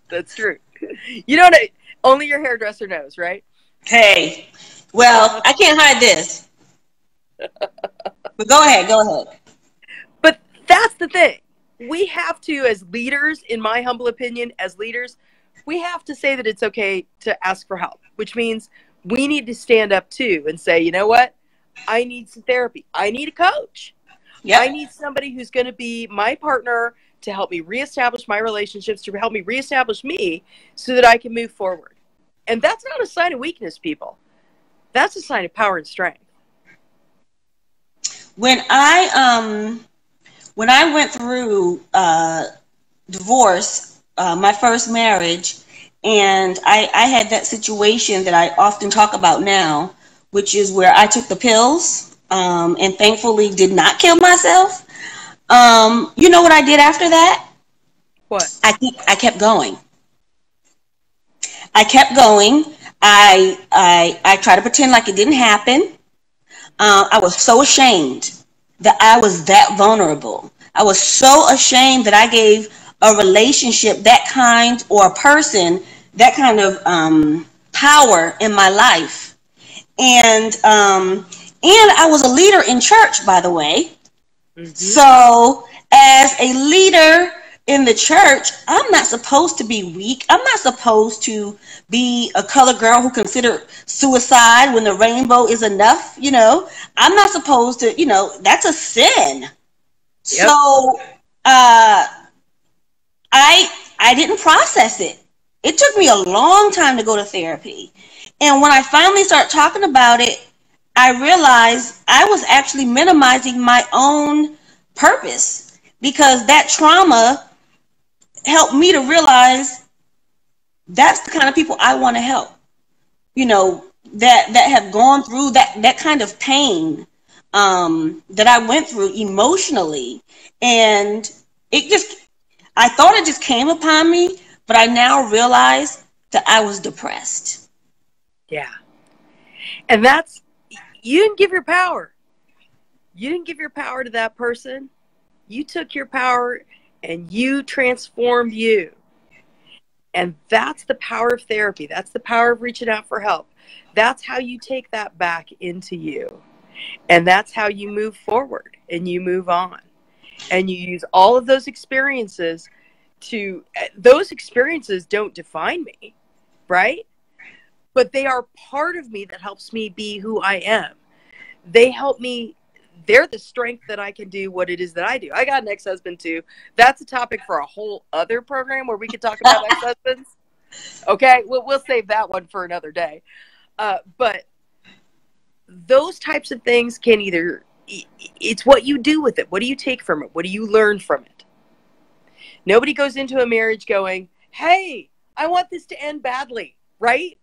That's true. Only your hairdresser knows, right? Hey, well, I can't hide this. But go ahead. But that's the thing. We have to, as leaders, in my humble opinion, as leaders, we have to say that it's okay to ask for help, which means we need to stand up too and say, you know what? I need some therapy. I need a coach. Yep. I need somebody who's going to be my partner to help me reestablish my relationships, to help me reestablish me so that I can move forward. And that's not a sign of weakness, people. That's a sign of power and strength. When I went through divorce, my first marriage, and I had that situation that I often talk about now, which is where I took the pills and thankfully did not kill myself. You know what I did after that? What? I kept going. I tried to pretend like it didn't happen. I was so ashamed that I was that vulnerable. I was so ashamed that I gave a relationship that kind, or a person that kind of power in my life. And I was a leader in church, by the way. Mm-hmm. So as a leader in the church, I'm not supposed to be weak. I'm not supposed to be a colored girl who considered suicide when the rainbow is enough. I'm not supposed to, that's a sin. Yep. So I didn't process it. It took me a long time to go to therapy. And when I finally started talking about it, I realized I was actually minimizing my own purpose, because that trauma helped me to realize that's the kind of people I want to help, that have gone through that kind of pain that I went through emotionally. And I thought it just came upon me, but I now realize that I was depressed. Yeah. And you didn't give your power. You didn't give your power to that person. You took your power and you transformed you. And that's the power of therapy. That's the power of reaching out for help. That's how you take that back into you. And that's how you move forward and you move on. And you use all of those experiences those experiences don't define me, right? But they are part of me that helps me be who I am. They help me. They're the strength that I can do what it is that I do. I got an ex-husband too. That's a topic for a whole other program where we could talk about ex-husbands. Okay, we'll save that one for another day. But those types of things can it's what you do with it. What do you take from it? What do you learn from it? Nobody goes into a marriage going, hey, I want this to end badly, right?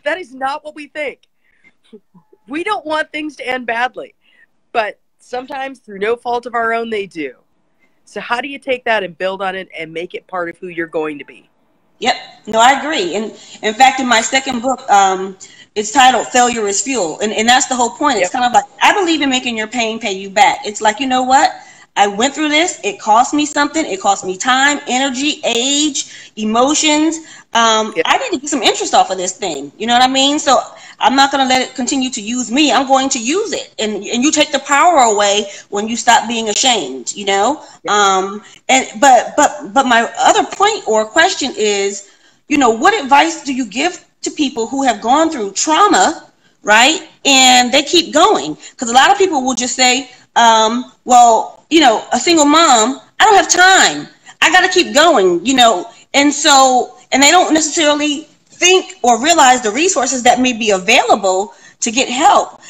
That is not what we think. We don't want things to end badly. But sometimes through no fault of our own, they do. So how do you take that and build on it and make it part of who you're going to be? Yep. No, I agree. And in fact, in my second book, it's titled Failure is Fuel. And that's the whole point. It's kind of like, I believe in making your pain pay you back. It's like, you know what? I went through this. It cost me something. It cost me time, energy, age, emotions. I need to get some interest off of this thing. You know what I mean? So I'm not going to let it continue to use me. I'm going to use it. And you take the power away when you stop being ashamed, you know? But my other point or question is, you know, what advice do you give to people who have gone through trauma, right? And they keep going? Because a lot of people will just say, well, you know, a single mom, I don't have time. I got to keep going, you know? And they don't necessarily think or realize the resources that may be available to get help,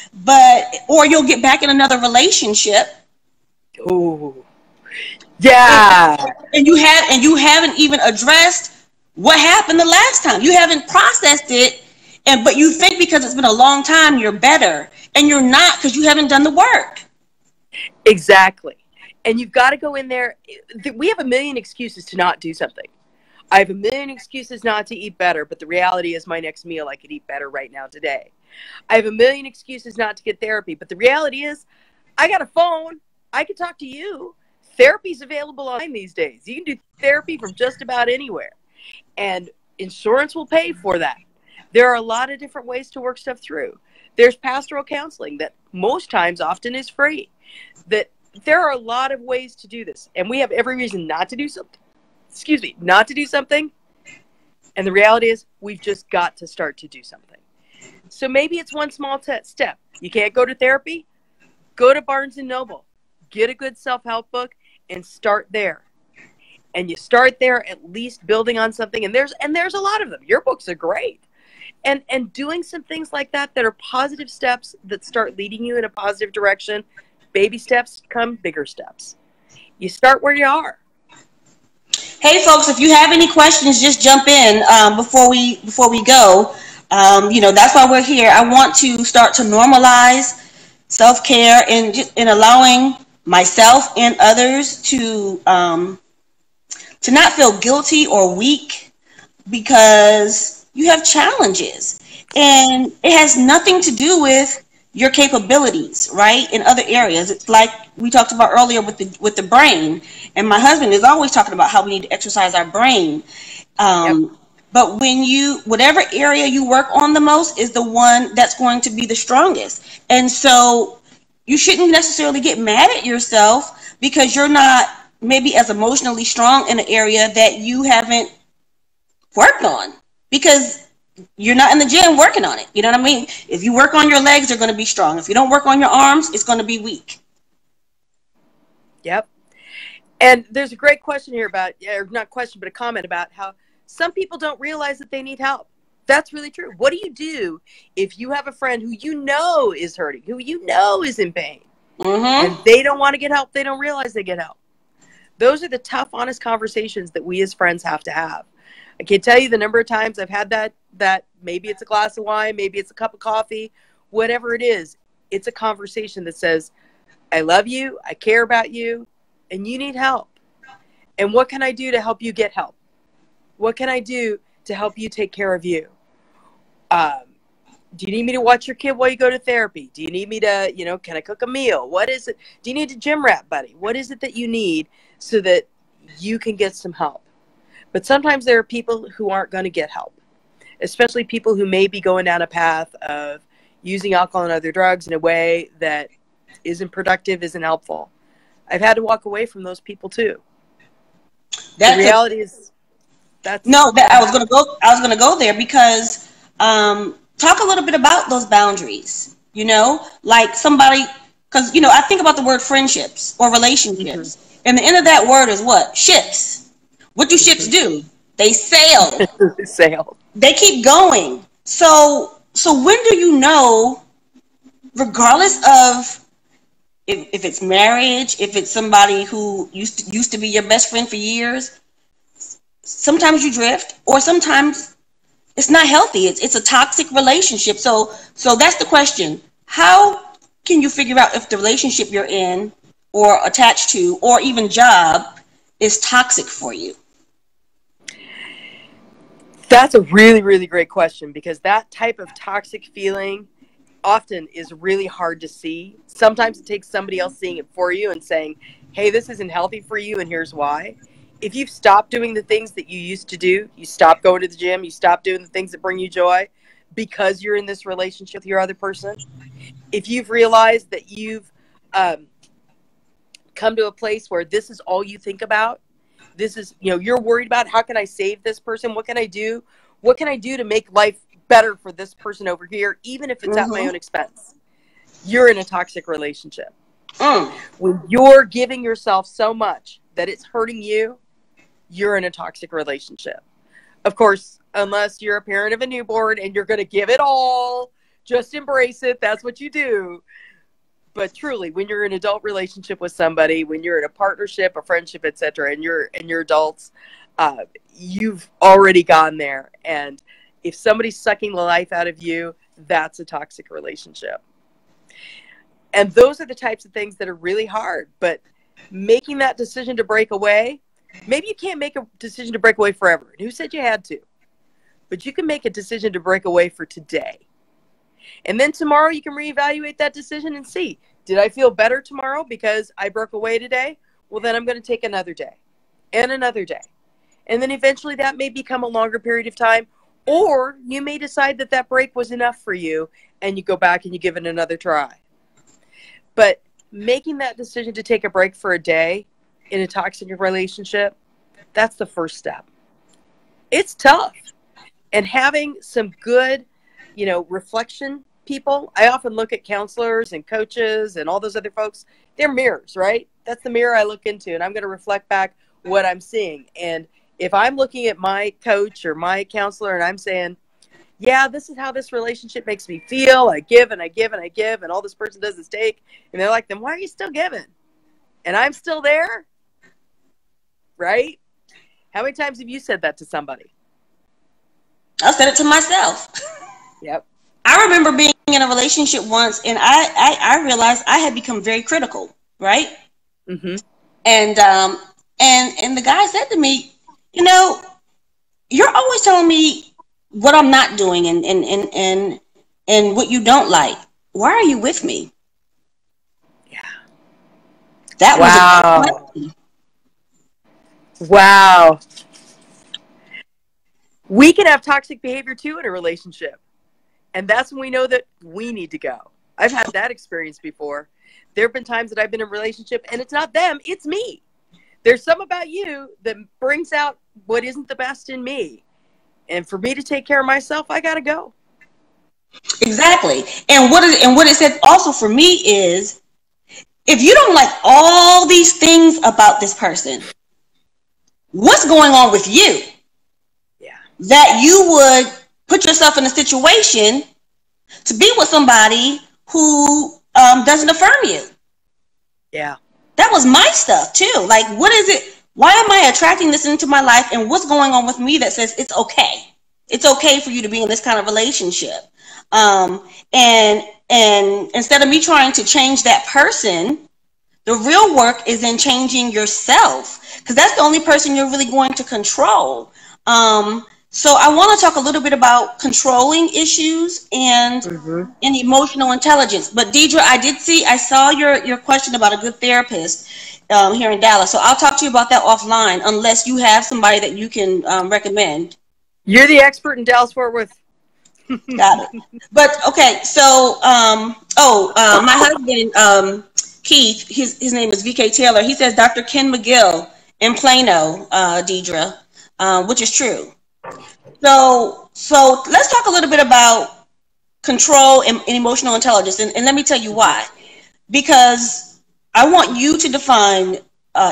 or you'll get back in another relationship. Oh, yeah. And you haven't even addressed what happened the last time. You haven't processed it, but you think because it's been a long time, you're better, and you're not, because you haven't done the work. Exactly. And you've got to go in there. We have a million excuses to not do something. I have a million excuses not to eat better, but the reality is my next meal, I could eat better right now today. I have a million excuses not to get therapy, but the reality is I got a phone. I can talk to you. Therapy's available online these days. You can do therapy from just about anywhere. And insurance will pay for that. There are a lot of different ways to work stuff through. There's pastoral counseling that most times often is free. That there are a lot of ways to do this. And we have every reason not to do something. Not to do something. And the reality is we've just got to start to do something. So maybe it's one small step. You can't go to therapy? Go to Barnes & Noble. Get a good self-help book and start there. And you start there at least building on something. And there's a lot of them. Your books are great. And doing some things like that are positive steps that start leading you in a positive direction. Baby steps come bigger steps. You start where you are. Hey folks, if you have any questions, just jump in before we go. You know, that's why we're here. I want to start to normalize self-care and allowing myself and others to not feel guilty or weak because you have challenges, and it has nothing to do with your capabilities, right? In other areas, it's like we talked about earlier with the brain, and my husband is always talking about how we need to exercise our brain. But whatever area you work on the most is the one that's going to be the strongest. And so you shouldn't necessarily get mad at yourself because you're not maybe as emotionally strong in an area that you haven't worked on, because you're not in the gym working on it. You know what I mean? If you work on your legs, they're going to be strong. If you don't work on your arms, it's going to be weak. Yep. And there's a great question here about, or not question, but a comment about how some people don't realize that they need help. That's really true. What do you do if you have a friend who you know is hurting, who you know is in pain, and they don't want to get help? They don't realize they get help. Those are the tough, honest conversations that we as friends have to have. I can't tell you the number of times I've had that maybe it's a glass of wine, maybe it's a cup of coffee, whatever it is. It's a conversation that says, I love you, I care about you, and you need help. And what can I do to help you get help? What can I do to help you take care of you? Do you need me to watch your kid while you go to therapy? Do you need me to, can I cook a meal? What is it? Do you need a gym rat buddy? What is it that you need so that you can get some help? But sometimes there are people who aren't going to get help, especially people who may be going down a path of using alcohol and other drugs in a way that isn't productive, isn't helpful. I've had to walk away from those people too. The reality is that's I was gonna go there because talk a little bit about those boundaries. You know, like somebody, because you know, I think about the word friendships or relationships, and the end of that word is what? Ships. What do ships do? They sail. Sail. They keep going. So when do you know, regardless of if it's marriage, if it's somebody who used to be your best friend for years, sometimes you drift, or sometimes it's not healthy. It's a toxic relationship. So that's the question. How can you figure out if the relationship you're in or attached to or even job is toxic for you? That's a really, really great question, because that type of toxic feeling often is really hard to see. Sometimes it takes somebody else seeing it for you and saying, hey, this isn't healthy for you, and here's why. If you've stopped doing the things that you used to do, you stop going to the gym, you stop doing the things that bring you joy because you're in this relationship with your other person, if you've realized that you've come to a place where this is all you think about, this is, you know, you're worried about, how can I save this person? What can I do? What can I do to make life better for this person over here, even if it's at my own expense? You're in a toxic relationship. When you're giving yourself so much that it's hurting you, you're in a toxic relationship. Of course, unless you're a parent of a newborn and you're going to give it all, just embrace it. That's what you do. But truly, when you're in an adult relationship with somebody, when you're in a partnership, a friendship, etc., and you're adults, you've already gone there. And if somebody's sucking the life out of you, that's a toxic relationship. And those are the types of things that are really hard. But making that decision to break away, maybe you can't make a decision to break away forever. And who said you had to? But you can make a decision to break away for today. And then tomorrow you can reevaluate that decision and see, did I feel better tomorrow because I broke away today? Well, then I'm going to take another day and another day. And then eventually that may become a longer period of time. Or you may decide that that break was enough for you and you go back and you give it another try. But making that decision to take a break for a day in a toxic relationship, that's the first step. It's tough. And having some good, you know, reflection people. I often look at counselors and coaches and all those other folks. They're mirrors, right? That's the mirror I look into, and I'm going to reflect back what I'm seeing. And if I'm looking at my coach or my counselor and I'm saying, yeah, this is how this relationship makes me feel. I give and I give and I give, and all this person does is take. And they're like, then why are you still giving? And I'm still there, right? How many times have you said that to somebody? I said it to myself. Yep. I remember being in a relationship once, and I realized I had become very critical, right? Mm-hmm. And the guy said to me, you know, you're always telling me what I'm not doing and what you don't like. Why are you with me? Yeah. That was wow. We can have toxic behavior too in a relationship. And that's when we know that we need to go. I've had that experience before. There have been times that I've been in a relationship and it's not them, it's me. There's some about you that brings out what isn't the best in me. And for me to take care of myself, I got to go. Exactly. And what it said also for me is, if you don't like all these things about this person, what's going on with you? Yeah. That you would put yourself in a situation to be with somebody who doesn't affirm you. Yeah. That was my stuff too. Like, what is it? Why am I attracting this into my life? And what's going on with me that says it's okay? It's okay for you to be in this kind of relationship. And instead of me trying to change that person, the real work is in changing yourself, because that's the only person you're really going to control. So I want to talk a little bit about controlling issues and emotional intelligence. But Deidre, I saw your question about a good therapist. here in Dallas. So I'll talk to you about that offline, unless you have somebody that you can recommend. You're the expert in Dallas Fort Worth. Got it. But okay, so my husband Keith, his name is VK Taylor. He says Dr. Ken McGill in Plano, Deidre, which is true. So let's talk a little bit about control and emotional intelligence, and let me tell you why. Because I want you to define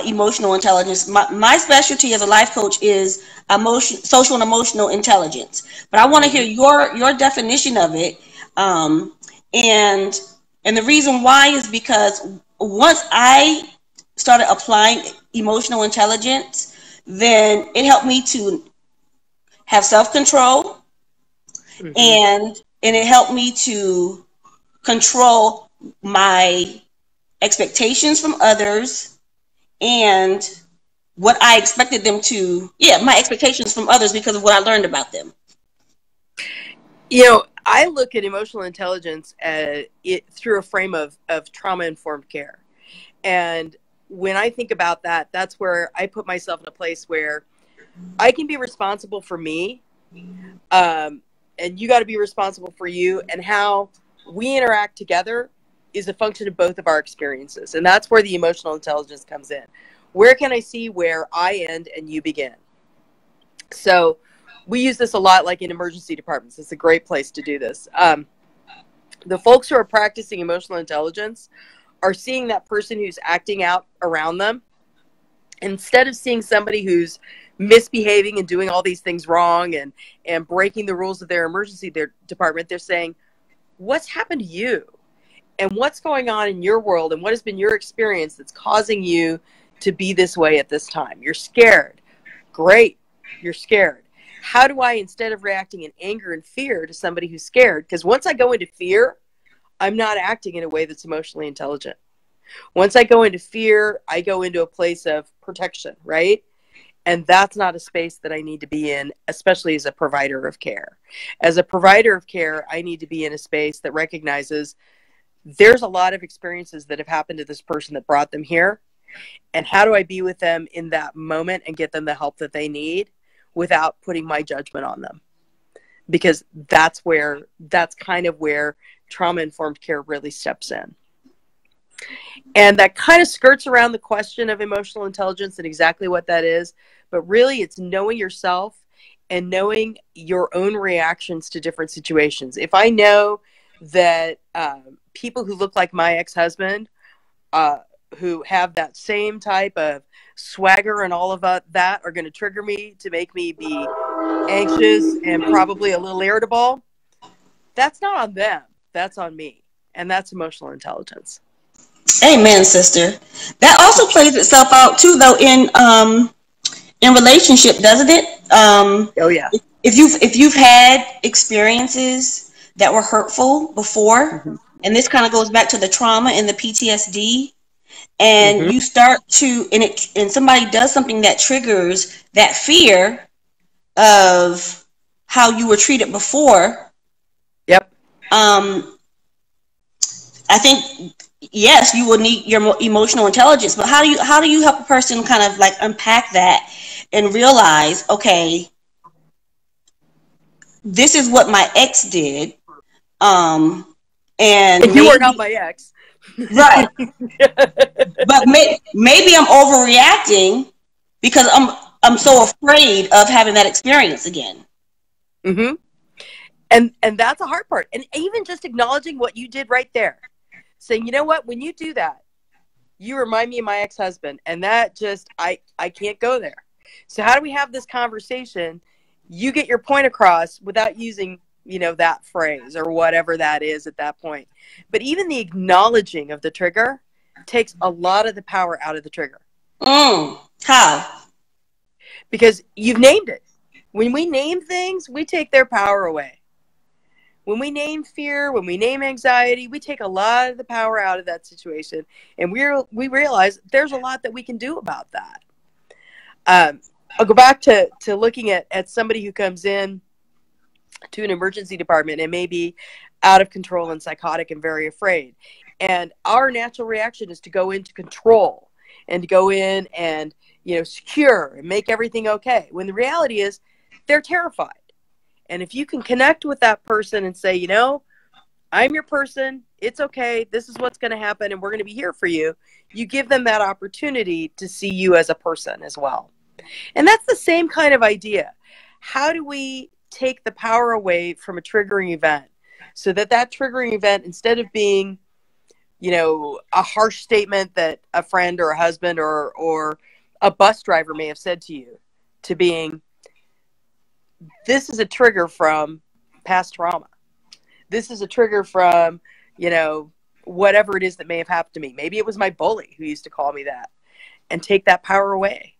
emotional intelligence. My specialty as a life coach is social and emotional intelligence. But I want to hear your definition of it. And the reason why is because once I started applying emotional intelligence, then it helped me to have self-control, and it helped me to control my expectations from others and what I expected them to, my expectations from others because of what I learned about them. You know, I look at emotional intelligence through a frame of trauma-informed care. And when I think about that, that's where I put myself in a place where I can be responsible for me, and you got to be responsible for you, and how we interact together is a function of both of our experiences. And that's where the emotional intelligence comes in. Where can I see where I end and you begin? So we use this a lot, like in emergency departments. It's a great place to do this. The folks who are practicing emotional intelligence are seeing that person who's acting out around them. Instead of seeing somebody who's misbehaving and doing all these things wrong and breaking the rules of their emergency department, they're saying, what's happened to you? And what's going on in your world, and what has been your experience that's causing you to be this way at this time? You're scared. Great. You're scared. How do I, instead of reacting in anger and fear to somebody who's scared, because once I go into fear, I'm not acting in a way that's emotionally intelligent. Once I go into fear, I go into a place of protection, right? And that's not a space that I need to be in, especially as a provider of care. As a provider of care, I need to be in a space that recognizes there's a lot of experiences that have happened to this person that brought them here. And how do I be with them in that moment and get them the help that they need without putting my judgment on them? Because that's kind of where trauma-informed care really steps in. And that kind of skirts around the question of emotional intelligence and exactly what that is. But really, it's knowing yourself and knowing your own reactions to different situations. If I know that people who look like my ex-husband, who have that same type of swagger and all of that, are going to trigger me to make me be anxious and probably a little irritable, that's not on them. That's on me. And that's emotional intelligence. Amen, sister. That also plays itself out too, though, in relationship, doesn't it? Oh yeah. If you've had experiences that were hurtful before, and this kind of goes back to the trauma and the PTSD, and you start to and somebody does something that triggers that fear of how you were treated before. Yep. I think, yes, you will need your emotional intelligence, but how do you help a person kind of like unpack that and realize, okay, this is what my ex did, and you are not my ex, right? But maybe I'm overreacting because I'm so afraid of having that experience again. And that's a hard part. And even just acknowledging what you did right there. Saying, you know what, when you do that, you remind me of my ex-husband, and that just, I can't go there. So how do we have this conversation? You get your point across without using, that phrase or whatever that is at that point. But even the acknowledging of the trigger takes a lot of the power out of the trigger. How? Because you've named it. When we name things, we take their power away. When we name fear, when we name anxiety, we take a lot of the power out of that situation. And we realize there's a lot that we can do about that. I'll go back to looking at somebody who comes in to an emergency department and may be out of control and psychotic and very afraid. And our natural reaction is to go into control and to go in and, secure and make everything okay. When the reality is they're terrified. And if you can connect with that person and say, I'm your person, it's okay, this is what's going to happen, and we're going to be here for you, you give them that opportunity to see you as a person as well. And that's the same kind of idea. How do we take the power away from a triggering event so that triggering event, instead of being, a harsh statement that a friend or a husband or a bus driver may have said to you, to being, this is a trigger from past trauma. This is a trigger from, whatever it is that may have happened to me. Maybe it was my bully who used to call me that, and take that power away.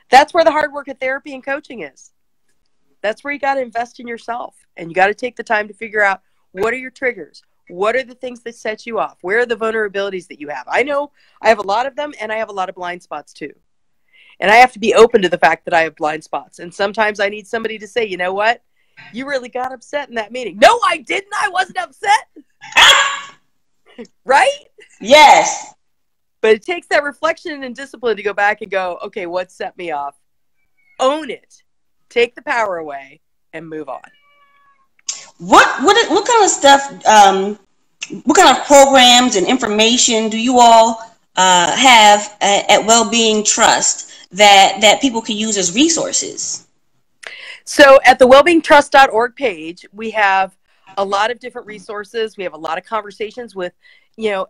That's where the hard work of therapy and coaching is. That's where you got to invest in yourself, and you got to take the time to figure out, what are your triggers? What are the things that set you off? Where are the vulnerabilities that you have? I know I have a lot of them, and I have a lot of blind spots too. And I have to be open to the fact that I have blind spots. And sometimes I need somebody to say, you know what? You really got upset in that meeting. No, I didn't. I wasn't upset. Right? Yes. But it takes that reflection and discipline to go back and go, okay, what set me off? Own it. Take the power away and move on. What kind of stuff, what kind of programs and information do you all have at Wellbeing Trust that people can use as resources? So at the wellbeingtrust.org page, we have a lot of different resources. We have a lot of conversations with,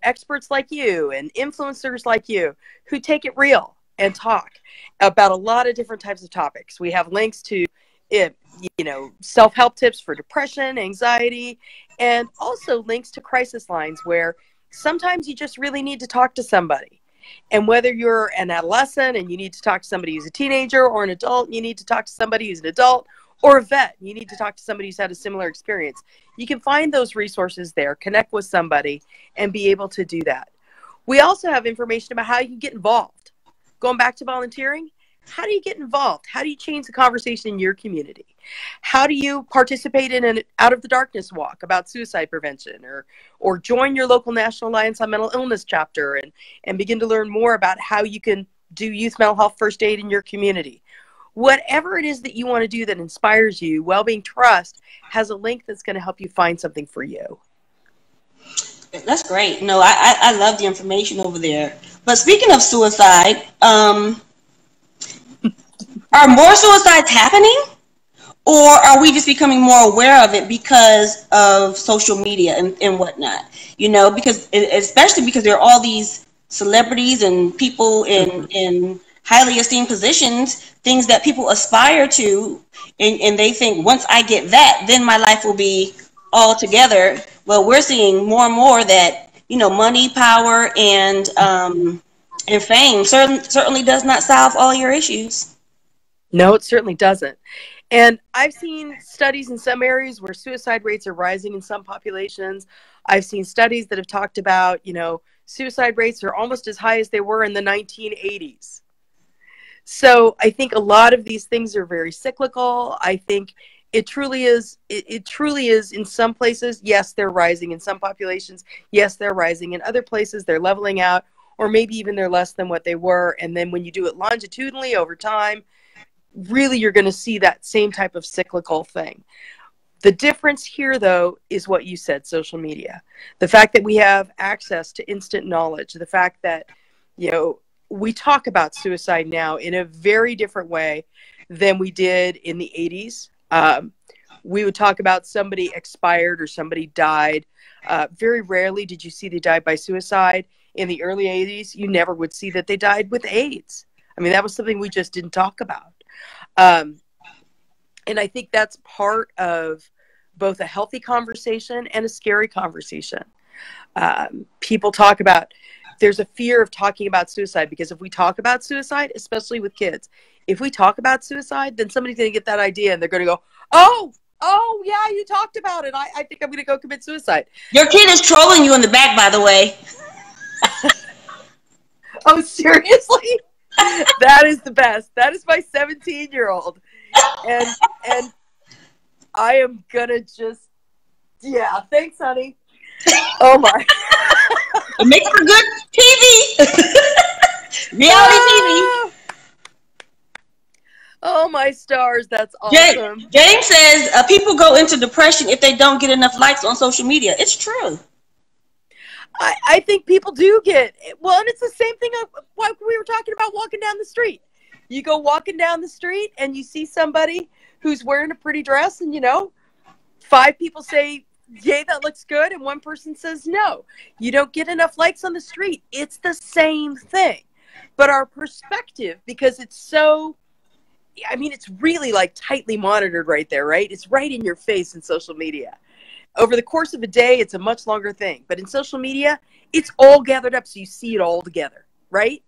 experts like you and influencers like you who take it real and talk about a lot of different types of topics. We have links to, self-help tips for depression, anxiety, and also links to crisis lines where sometimes you just really need to talk to somebody. And whether you're an adolescent and you need to talk to somebody who's a teenager, or an adult, you need to talk to somebody who's an adult, or a vet, you need to talk to somebody who's had a similar experience. You can find those resources there, connect with somebody, and be able to do that. We also have information about how you can get involved. Going back to volunteering, how do you get involved? How do you change the conversation in your community? How do you participate in an Out of the Darkness walk about suicide prevention, or join your local National Alliance on Mental Illness chapter and begin to learn more about how you can do youth mental health first aid in your community? Whatever it is that you want to do that inspires you, Wellbeing Trust has a link that's going to help you find something for you. That's great. No, I love the information over there. But speaking of suicide, are more suicides happening? Or are we just becoming more aware of it because of social media and whatnot? Because especially because there are all these celebrities and people in highly esteemed positions, things that people aspire to, and they think, once I get that, then my life will be all together. Well, we're seeing more and more that, money, power, and fame certainly does not solve all your issues. No, it certainly doesn't. And I've seen studies in some areas where suicide rates are rising in some populations. I've seen studies that have talked about, suicide rates are almost as high as they were in the 1980s. So I think a lot of these things are very cyclical. I think it truly is in some places, yes, they're rising. In some populations, yes, they're rising. In other places, they're leveling out, or maybe even they're less than what they were. And then when you do it longitudinally over time, really you're going to see that same type of cyclical thing. The difference here, though, is what you said, social media. The fact that we have access to instant knowledge, the fact that, we talk about suicide now in a very different way than we did in the 80s. We would talk about somebody expired or somebody died. Very rarely did you see they died by suicide. In the early 80s, you never would see that they died with AIDS. I mean, that was something we just didn't talk about. And I think that's part of both a healthy conversation and a scary conversation. People talk about, there's a fear of talking about suicide, because if we talk about suicide, especially with kids, if we talk about suicide, then somebody's going to get that idea and they're going to go, oh yeah, you talked about it. I think I'm going to go commit suicide. Your kid is trolling you in the back, by the way. Oh, seriously? That is the best. That is my 17-year-old. And I am going to just, yeah, thanks, honey. Oh, my. It makes for good TV. Reality TV. Oh, my stars. That's awesome. James says people go into depression if they don't get enough likes on social media. It's true. I think people do get, well, and it's the same thing like we were talking about walking down the street. You go walking down the street and you see somebody who's wearing a pretty dress and, 5 people say, yay, that looks good. And 1 person says, no, you don't get enough likes on the street. It's the same thing. But our perspective, because it's so, it's really like tightly monitored right there, right? It's right in your face in social media. Over the course of a day, it's a much longer thing. But in social media, it's all gathered up so you see it all together, right?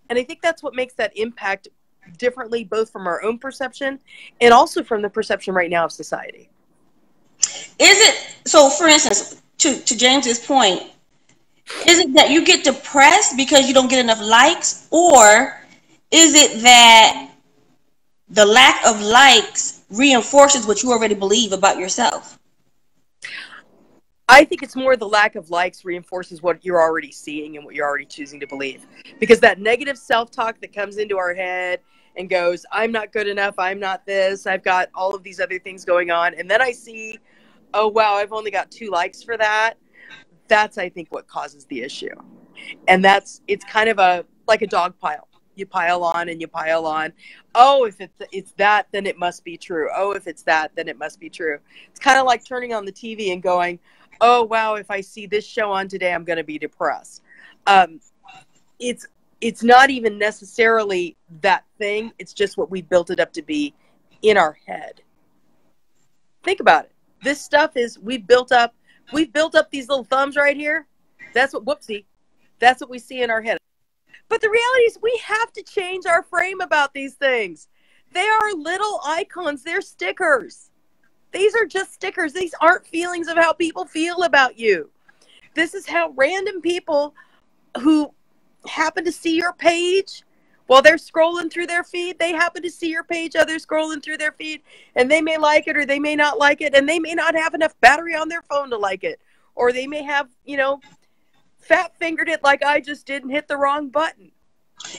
And I think that's what makes that impact differently, both from our own perception and also from the perception right now of society. Is it, so for instance, to James's point, is it that you get depressed because you don't get enough likes? Or is it that the lack of likes reinforces what you already believe about yourself? I think it's more the lack of likes reinforces what you're already seeing and what you're already choosing to believe. Because that negative self-talk that comes into our head and goes, I'm not good enough, I'm not this, I've got all of these other things going on. And then I see, oh, wow, I've only got 2 likes for that. That's, I think, what causes the issue. And it's kind of like a dog pile. You pile on and you pile on. Oh, if it's that, then it must be true. Oh, if it's that, then it must be true. It's kind of like turning on the TV and going, oh, wow, if I see this show on today, I'm going to be depressed. It's not even necessarily that thing. It's just what we built it up to be in our head. Think about it. This stuff is, we've built up these little thumbs right here. That's what we see in our head. But the reality is we have to change our frame about these things. They are little icons. They're stickers. These are just stickers. These aren't feelings of how people feel about you. This is how random people who happen to see your page while they're scrolling through their feed, they happen to see your page, others scrolling through their feed, and they may like it or they may not like it, and they may not have enough battery on their phone to like it. Or they may have, fat fingered it like I just did and hit the wrong button.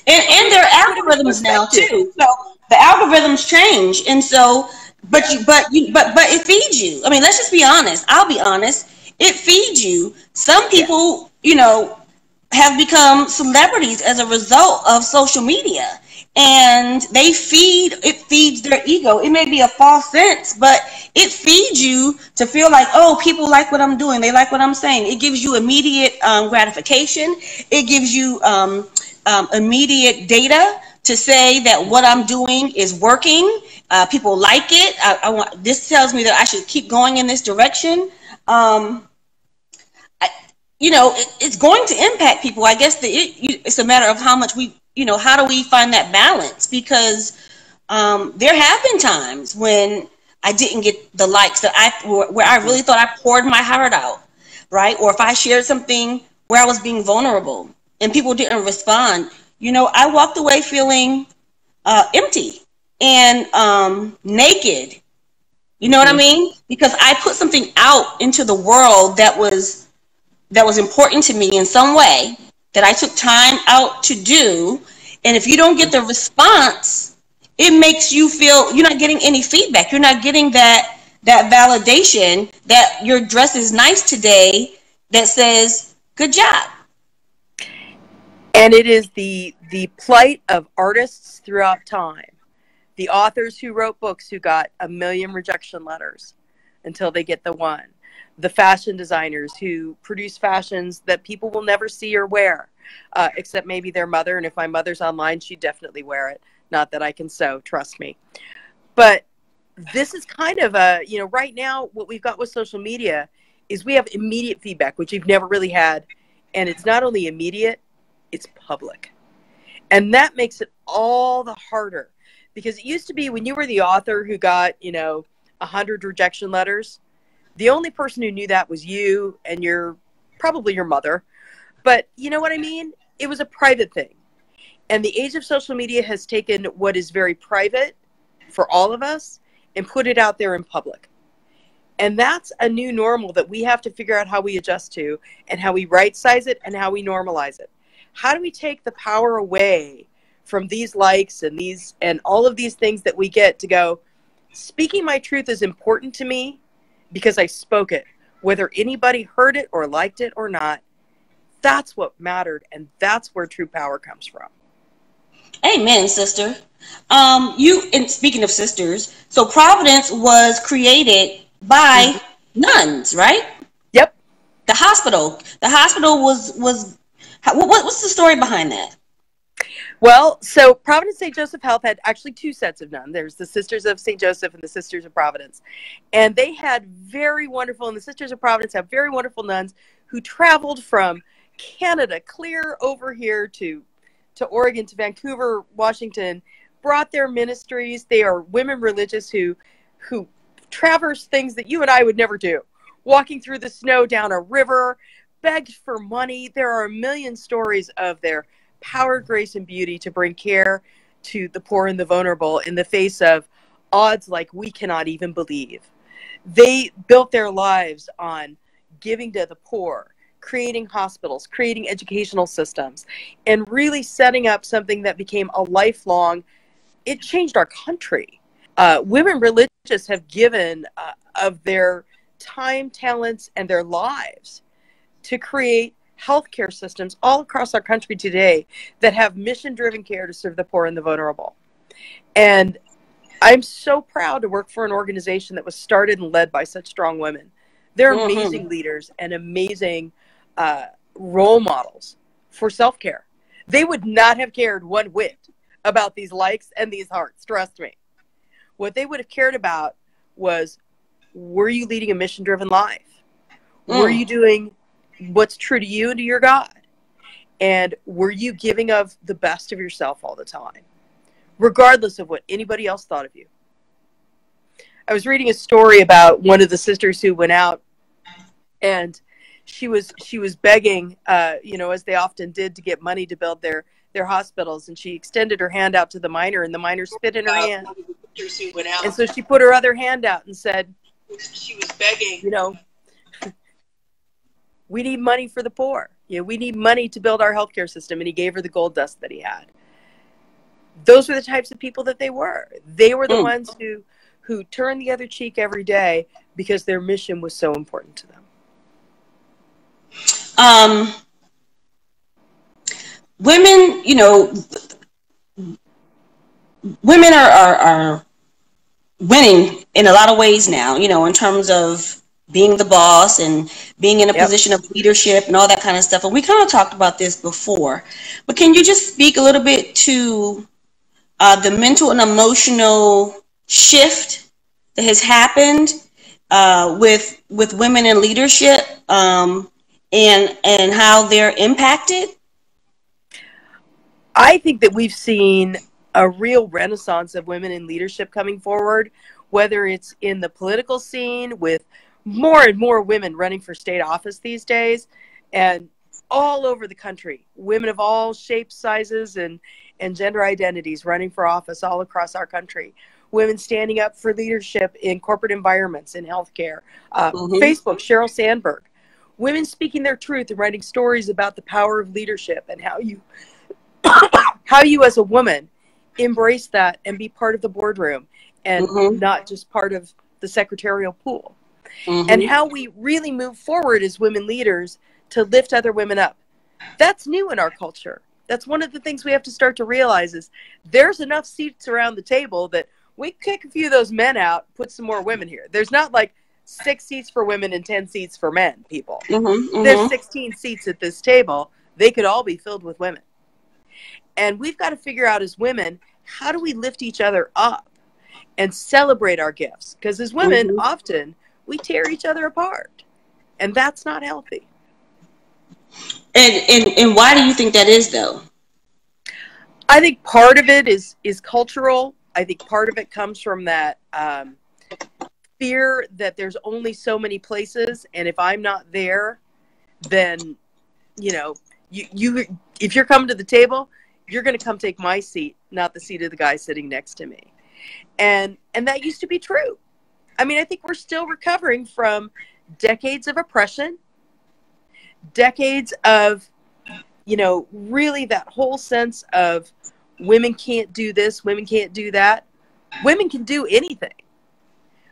And there are algorithms now too. So the algorithms change, and so but it feeds you. I mean, let's just be honest. I'll be honest. It feeds you. Some people, have become celebrities as a result of social media, and it feeds their ego. It may be a false sense, but it feeds you to feel like, oh, people like what I'm doing. They like what I'm saying. It gives you immediate gratification. It gives you immediate data to say that what I'm doing is working. People like it. This tells me that I should keep going in this direction. It's going to impact people. I guess it's a matter of how much how do we find that balance? Because there have been times when I didn't get the likes where I really thought I poured my heart out, right? Or if I shared something where I was being vulnerable and people didn't respond, I walked away feeling empty and naked. You know what I mean? Because I put something out into the world that was important to me in some way, that I took time out to do. And if you don't get the response, it makes you feel you're not getting any feedback. You're not getting that validation that your dress is nice today, that says, good job. And it is the plight of artists throughout time. The authors who wrote books who got 1 million rejection letters until they get the one. The fashion designers who produce fashions that people will never see or wear, except maybe their mother. And if my mother's online, she'd definitely wear it. Not that I can sew, trust me. But this is kind of right now, what we've got with social media is we have immediate feedback, which we've never really had. And it's not only immediate, it's public. And that makes it all the harder. Because it used to be when you were the author who got, 100 rejection letters, the only person who knew that was you and probably your mother. But you know what I mean? It was a private thing. And the age of social media has taken what is very private for all of us and put it out there in public. And that's a new normal that we have to figure out how we adjust to and how we right size it and how we normalize it. How do we take the power away from these likes and all of these things that we get to go, speaking my truth is important to me because I spoke it, whether anybody heard it or liked it or not. That's what mattered, and that's where true power comes from. Amen, sister. And speaking of sisters, so Providence was created by nuns, right? Yep. The hospital was what's the story behind that? Well, so Providence St. Joseph Health had actually two sets of nuns. There's the Sisters of St. Joseph and the Sisters of Providence. And they had very wonderful, and the Sisters of Providence have very wonderful nuns who traveled from Canada clear over here to Oregon, to Vancouver, Washington, brought their ministries. They are women religious who traverse things that you and I would never do. Walking through the snow down a river, begged for money. There are a million stories of their power, grace, and beauty to bring care to the poor and the vulnerable in the face of odds like we cannot even believe. They built their lives on giving to the poor, creating hospitals, creating educational systems, and really setting up something that became a lifelong, it changed our country. Women religious have given of their time, talents, and their lives to create healthcare systems all across our country today that have mission-driven care to serve the poor and the vulnerable. And I'm so proud to work for an organization that was started and led by such strong women. They're amazing leaders and amazing role models for self-care. They would not have cared one whit about these likes and these hearts, trust me. What they would have cared about was, were you leading a mission-driven life? Were you doing what's true to you and to your God? And were you giving of the best of yourself all the time, regardless of what anybody else thought of you? I was reading a story about one of the sisters who went out, and she was begging, as they often did, to get money to build their hospitals. And she extended her hand out to the miner, and the miner spit in her hand. And so she put her other hand out and said, she was begging, we need money for the poor. We need money to build our healthcare system. And he gave her the gold dust that he had. Those were the types of people that they were. They were the ones who turned the other cheek every day because their mission was so important to them. Women, women are winning in a lot of ways now, in terms of being the boss and being in a position of leadership and all that kind of stuff. And we kind of talked about this before, but can you just speak a little bit to the mental and emotional shift that has happened with women in leadership and how they're impacted? I think that we've seen a real renaissance of women in leadership coming forward, whether it's in the political scene with more and more women running for state office these days, and all over the country, women of all shapes, sizes, and gender identities running for office all across our country. Women standing up for leadership in corporate environments, in healthcare. Facebook, Sheryl Sandberg. Women speaking their truth and writing stories about the power of leadership and how you as a woman embrace that and be part of the boardroom and not just part of the secretarial pool. And how we really move forward as women leaders to lift other women up. That's new in our culture. That's one of the things we have to start to realize is there's enough seats around the table that we kick a few of those men out, put some more women here. There's not like 6 seats for women and 10 seats for men, people. There's 16 seats at this table. They could all be filled with women. And we've got to figure out as women, how do we lift each other up and celebrate our gifts? Because as women, often we tear each other apart, and that's not healthy. And why do you think that is, though? I think part of it is cultural. I think part of it comes from that fear that there's only so many places, and if I'm not there, then you if you're coming to the table, you're going to come take my seat, not the seat of the guy sitting next to me. And that used to be true. I mean, I think we're still recovering from decades of oppression, decades of you know, really that whole sense of women can't do this, women can't do that. Women can do anything.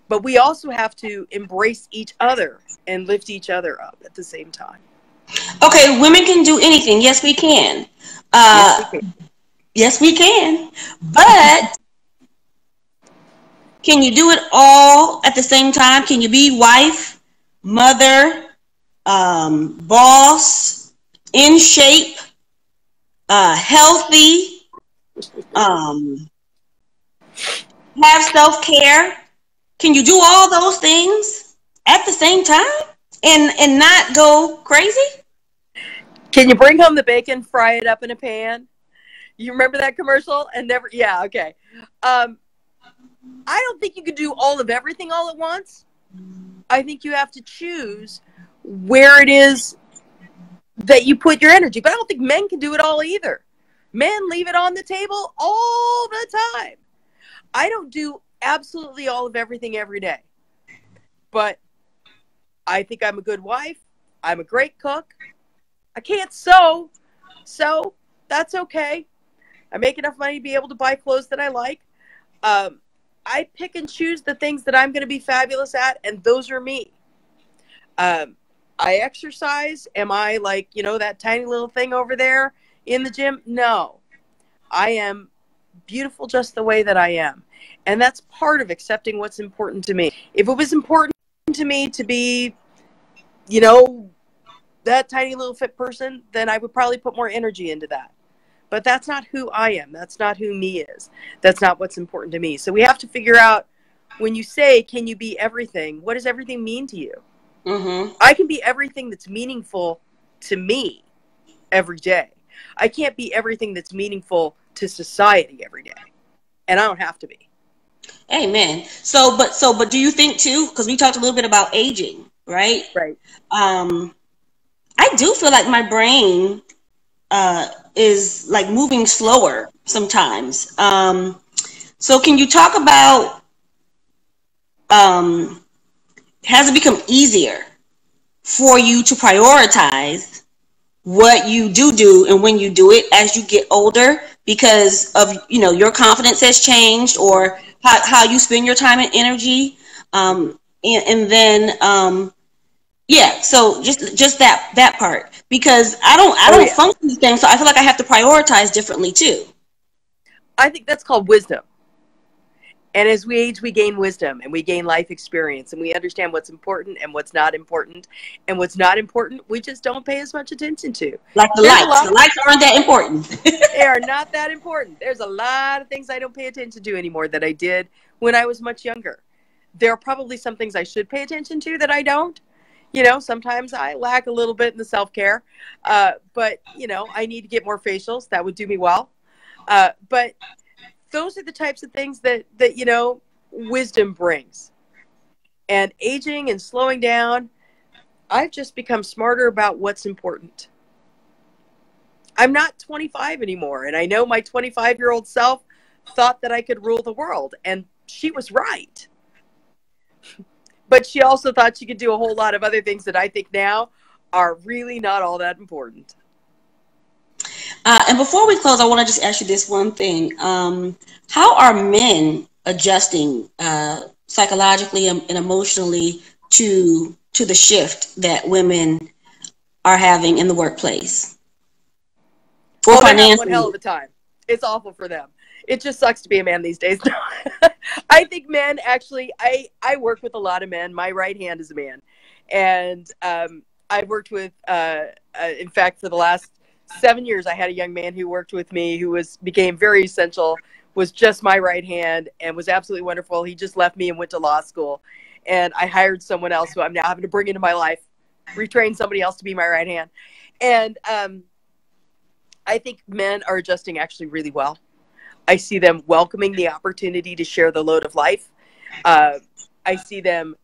But we also have to embrace each other and lift each other up at the same time. Okay, women can do anything. Yes, we can. Yes, we can. Yes, we can. But can you do it all at the same time? Can you be wife, mother, boss, in shape, healthy, have self-care? Can you do all those things at the same time and not go crazy? Can you bring home the bacon, fry it up in a pan? You remember that commercial? And never, yeah, okay. I don't think you can do all of everything all at once. I think you have to choose where it is that you put your energy. But I don't think men can do it all either. Men leave it on the table all the time. I don't do absolutely all of everything every day. But I think I'm a good wife. I'm a great cook. I can't sew, so that's okay. I make enough money to be able to buy clothes that I like. I pick and choose the things that I'm going to be fabulous at, and those are me. I exercise. Am I like, you know, that tiny little thing over there in the gym? No. I am beautiful just the way that I am. And that's part of accepting what's important to me. If it was important to me to be, you know, that tiny little fit person, then I would probably put more energy into that. But that's not who I am. That's not who me is. That's not what's important to me. So we have to figure out, when you say, can you be everything? What does everything mean to you? Mm-hmm. I can be everything that's meaningful to me every day. I can't be everything that's meaningful to society every day. And I don't have to be. Amen. But do you think too, because we talked a little bit about aging, right? Right. I do feel like my brain is like moving slower sometimes. So can you talk about, has it become easier for you to prioritize what you do and when you do it as you get older, because of, you know, your confidence has changed, or how you spend your time and energy, and then yeah, so just that part, because I don't function the same, so I feel like I have to prioritize differently too. I think that's called wisdom. And as we age, we gain wisdom and we gain life experience, and we understand what's important and what's not important. And what's not important, we just don't pay as much attention to. Like the lights. The lights aren't that important. They are not that important. There's a lot of things I don't pay attention to anymore that I did when I was much younger. There are probably some things I should pay attention to that I don't. You know, sometimes I lack a little bit in the self-care. But, you know, I need to get more facials. That would do me well. But those are the types of things that, you know, wisdom brings. And aging and slowing down, I've just become smarter about what's important. I'm not 25 anymore. And I know my 25-year-old self thought that I could rule the world. And she was right. But she also thought she could do a whole lot of other things that I think now are really not all that important. And before we close, I want to just ask you this one thing. How are men adjusting psychologically and emotionally to the shift that women are having in the workplace? Or financially? One hell of a time. It's awful for them. It just sucks to be a man these days. I think men actually, I work with a lot of men. My right hand is a man. And I've worked with, in fact, for the last 7 years, I had a young man who worked with me who became very essential, was just my right hand, and was absolutely wonderful. He just left me and went to law school. And I hired someone else who I'm now having to bring into my life, retrain somebody else to be my right hand. And I think men are adjusting actually really well. I see them welcoming the opportunity to share the load of life. I see them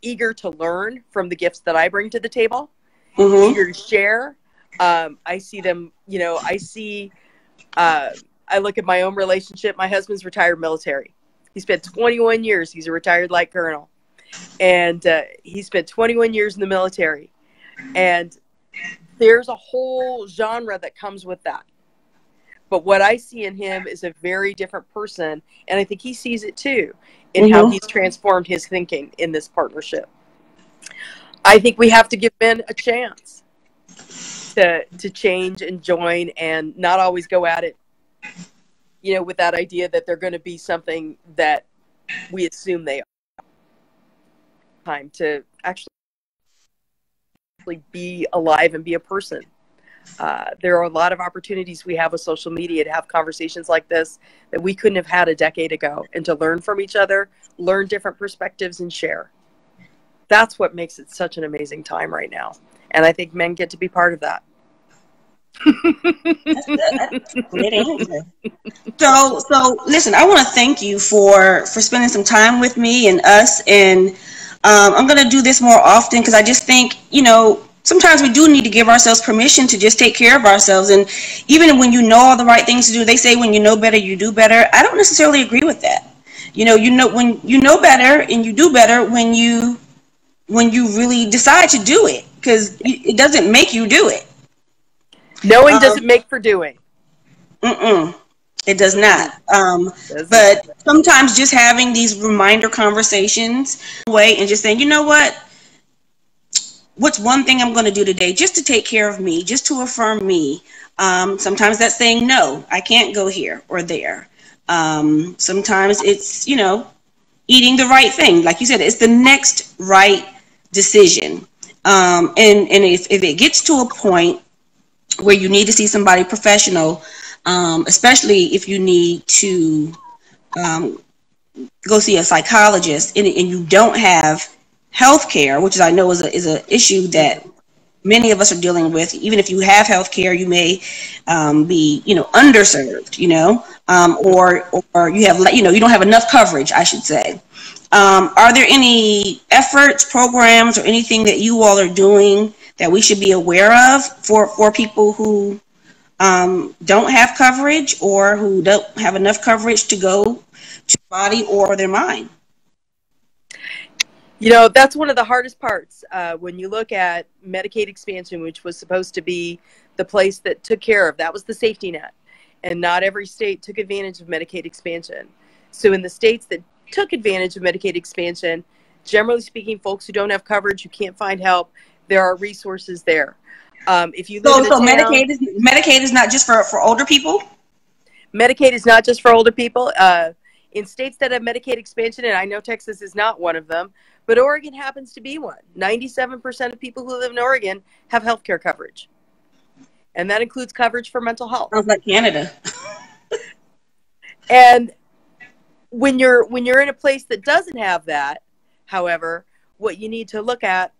eager to learn from the gifts that I bring to the table, eager to share. I see them, you know, I look at my own relationship. My husband's retired military. He spent 21 years. He's a retired light colonel. And he spent 21 years in the military. And there's a whole genre that comes with that. But what I see in him is a very different person, and I think he sees it too in how he's transformed his thinking in this partnership. I think we have to give men a chance to change and join and not always go at it, you know, with that idea that they're going to be something that we assume they are. Time to actually be alive and be a person. There are a lot of opportunities we have with social media to have conversations like this that we couldn't have had a decade ago, and to learn from each other, learn different perspectives, and share. That's what makes it such an amazing time right now. And I think men get to be part of that. That's a great answer. So listen, I want to thank you for spending some time with me and us. And I'm going to do this more often, because I just think, you know, sometimes we do need to give ourselves permission to just take care of ourselves. And even when you know all the right things to do, they say when you know better, you do better. I don't necessarily agree with that. You know, when you know better and you do better when you really decide to do it, because it doesn't make you do it. Knowing doesn't make for doing. It does not. But sometimes just having these reminder conversations and just saying, you know what's one thing I'm going to do today just to take care of me, just to affirm me. Sometimes that's saying, no, I can't go here or there. Sometimes it's, you know, eating the right thing. Like you said, it's the next right decision. And if it gets to a point where you need to see somebody professional, especially if you need to go see a psychologist and you don't have health care, which I know is an issue that many of us are dealing with. Even if you have health care, you may be, you know, underserved, you know, or you have, you know, you don't have enough coverage, I should say. Are there any efforts, programs, or anything that you all are doing that we should be aware of for people who don't have coverage, or who don't have enough coverage to go to their body or their mind? You know, that's one of the hardest parts. When you look at Medicaid expansion, which was supposed to be the place that took care of, that was the safety net. And not every state took advantage of Medicaid expansion. So in the states that took advantage of Medicaid expansion, generally speaking, folks who don't have coverage, who can't find help, there are resources there. If you live in a town, Medicaid is not just for older people? Medicaid is not just for older people. In states that have Medicaid expansion, and I know Texas is not one of them, but Oregon happens to be one. 97% of people who live in Oregon have health care coverage. And that includes coverage for mental health. Sounds like Canada. And when you're in a place that doesn't have that, however, what you need to look at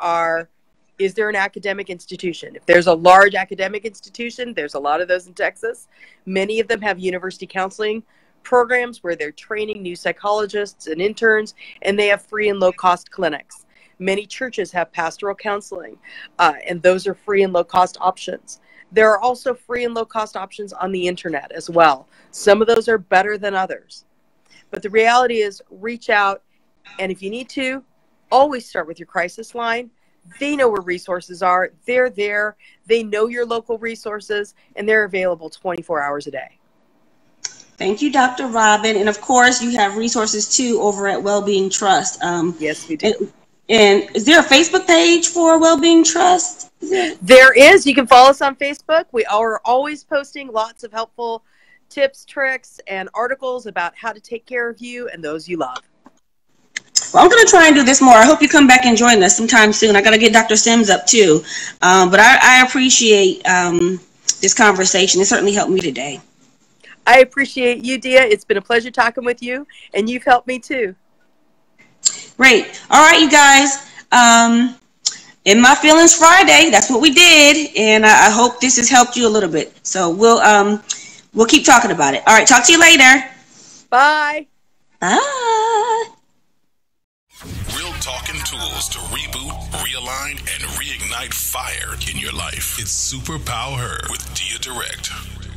is there an academic institution? If there's a large academic institution, there's a lot of those in Texas. Many of them have university counseling programs where they're training new psychologists and interns, and they have free and low-cost clinics. Many churches have pastoral counseling, and those are free and low-cost options. There are also free and low-cost options on the internet as well. Some of those are better than others. But the reality is, reach out, and if you need to, always start with your crisis line. They know where resources are. They're there. They know your local resources, and they're available 24 hours a day. Thank you, Dr. Robin. And of course, you have resources too over at Wellbeing Trust. Yes, we do. And is there a Facebook page for Wellbeing Trust? There is. You can follow us on Facebook. We are always posting lots of helpful tips, tricks, and articles about how to take care of you and those you love. Well, I'm going to try and do this more. I hope you come back and join us sometime soon. I got to get Dr. Sims up too. But I appreciate this conversation. It certainly helped me today. I appreciate you, Dia. It's been a pleasure talking with you, and you've helped me too. Great. All right, you guys. In My Feelings Friday, that's what we did, and I hope this has helped you a little bit. So we'll keep talking about it. All right, talk to you later. Bye. Bye. Real talking tools to reboot, realign, and reignite fire in your life. It's Superpower with Dia Direct.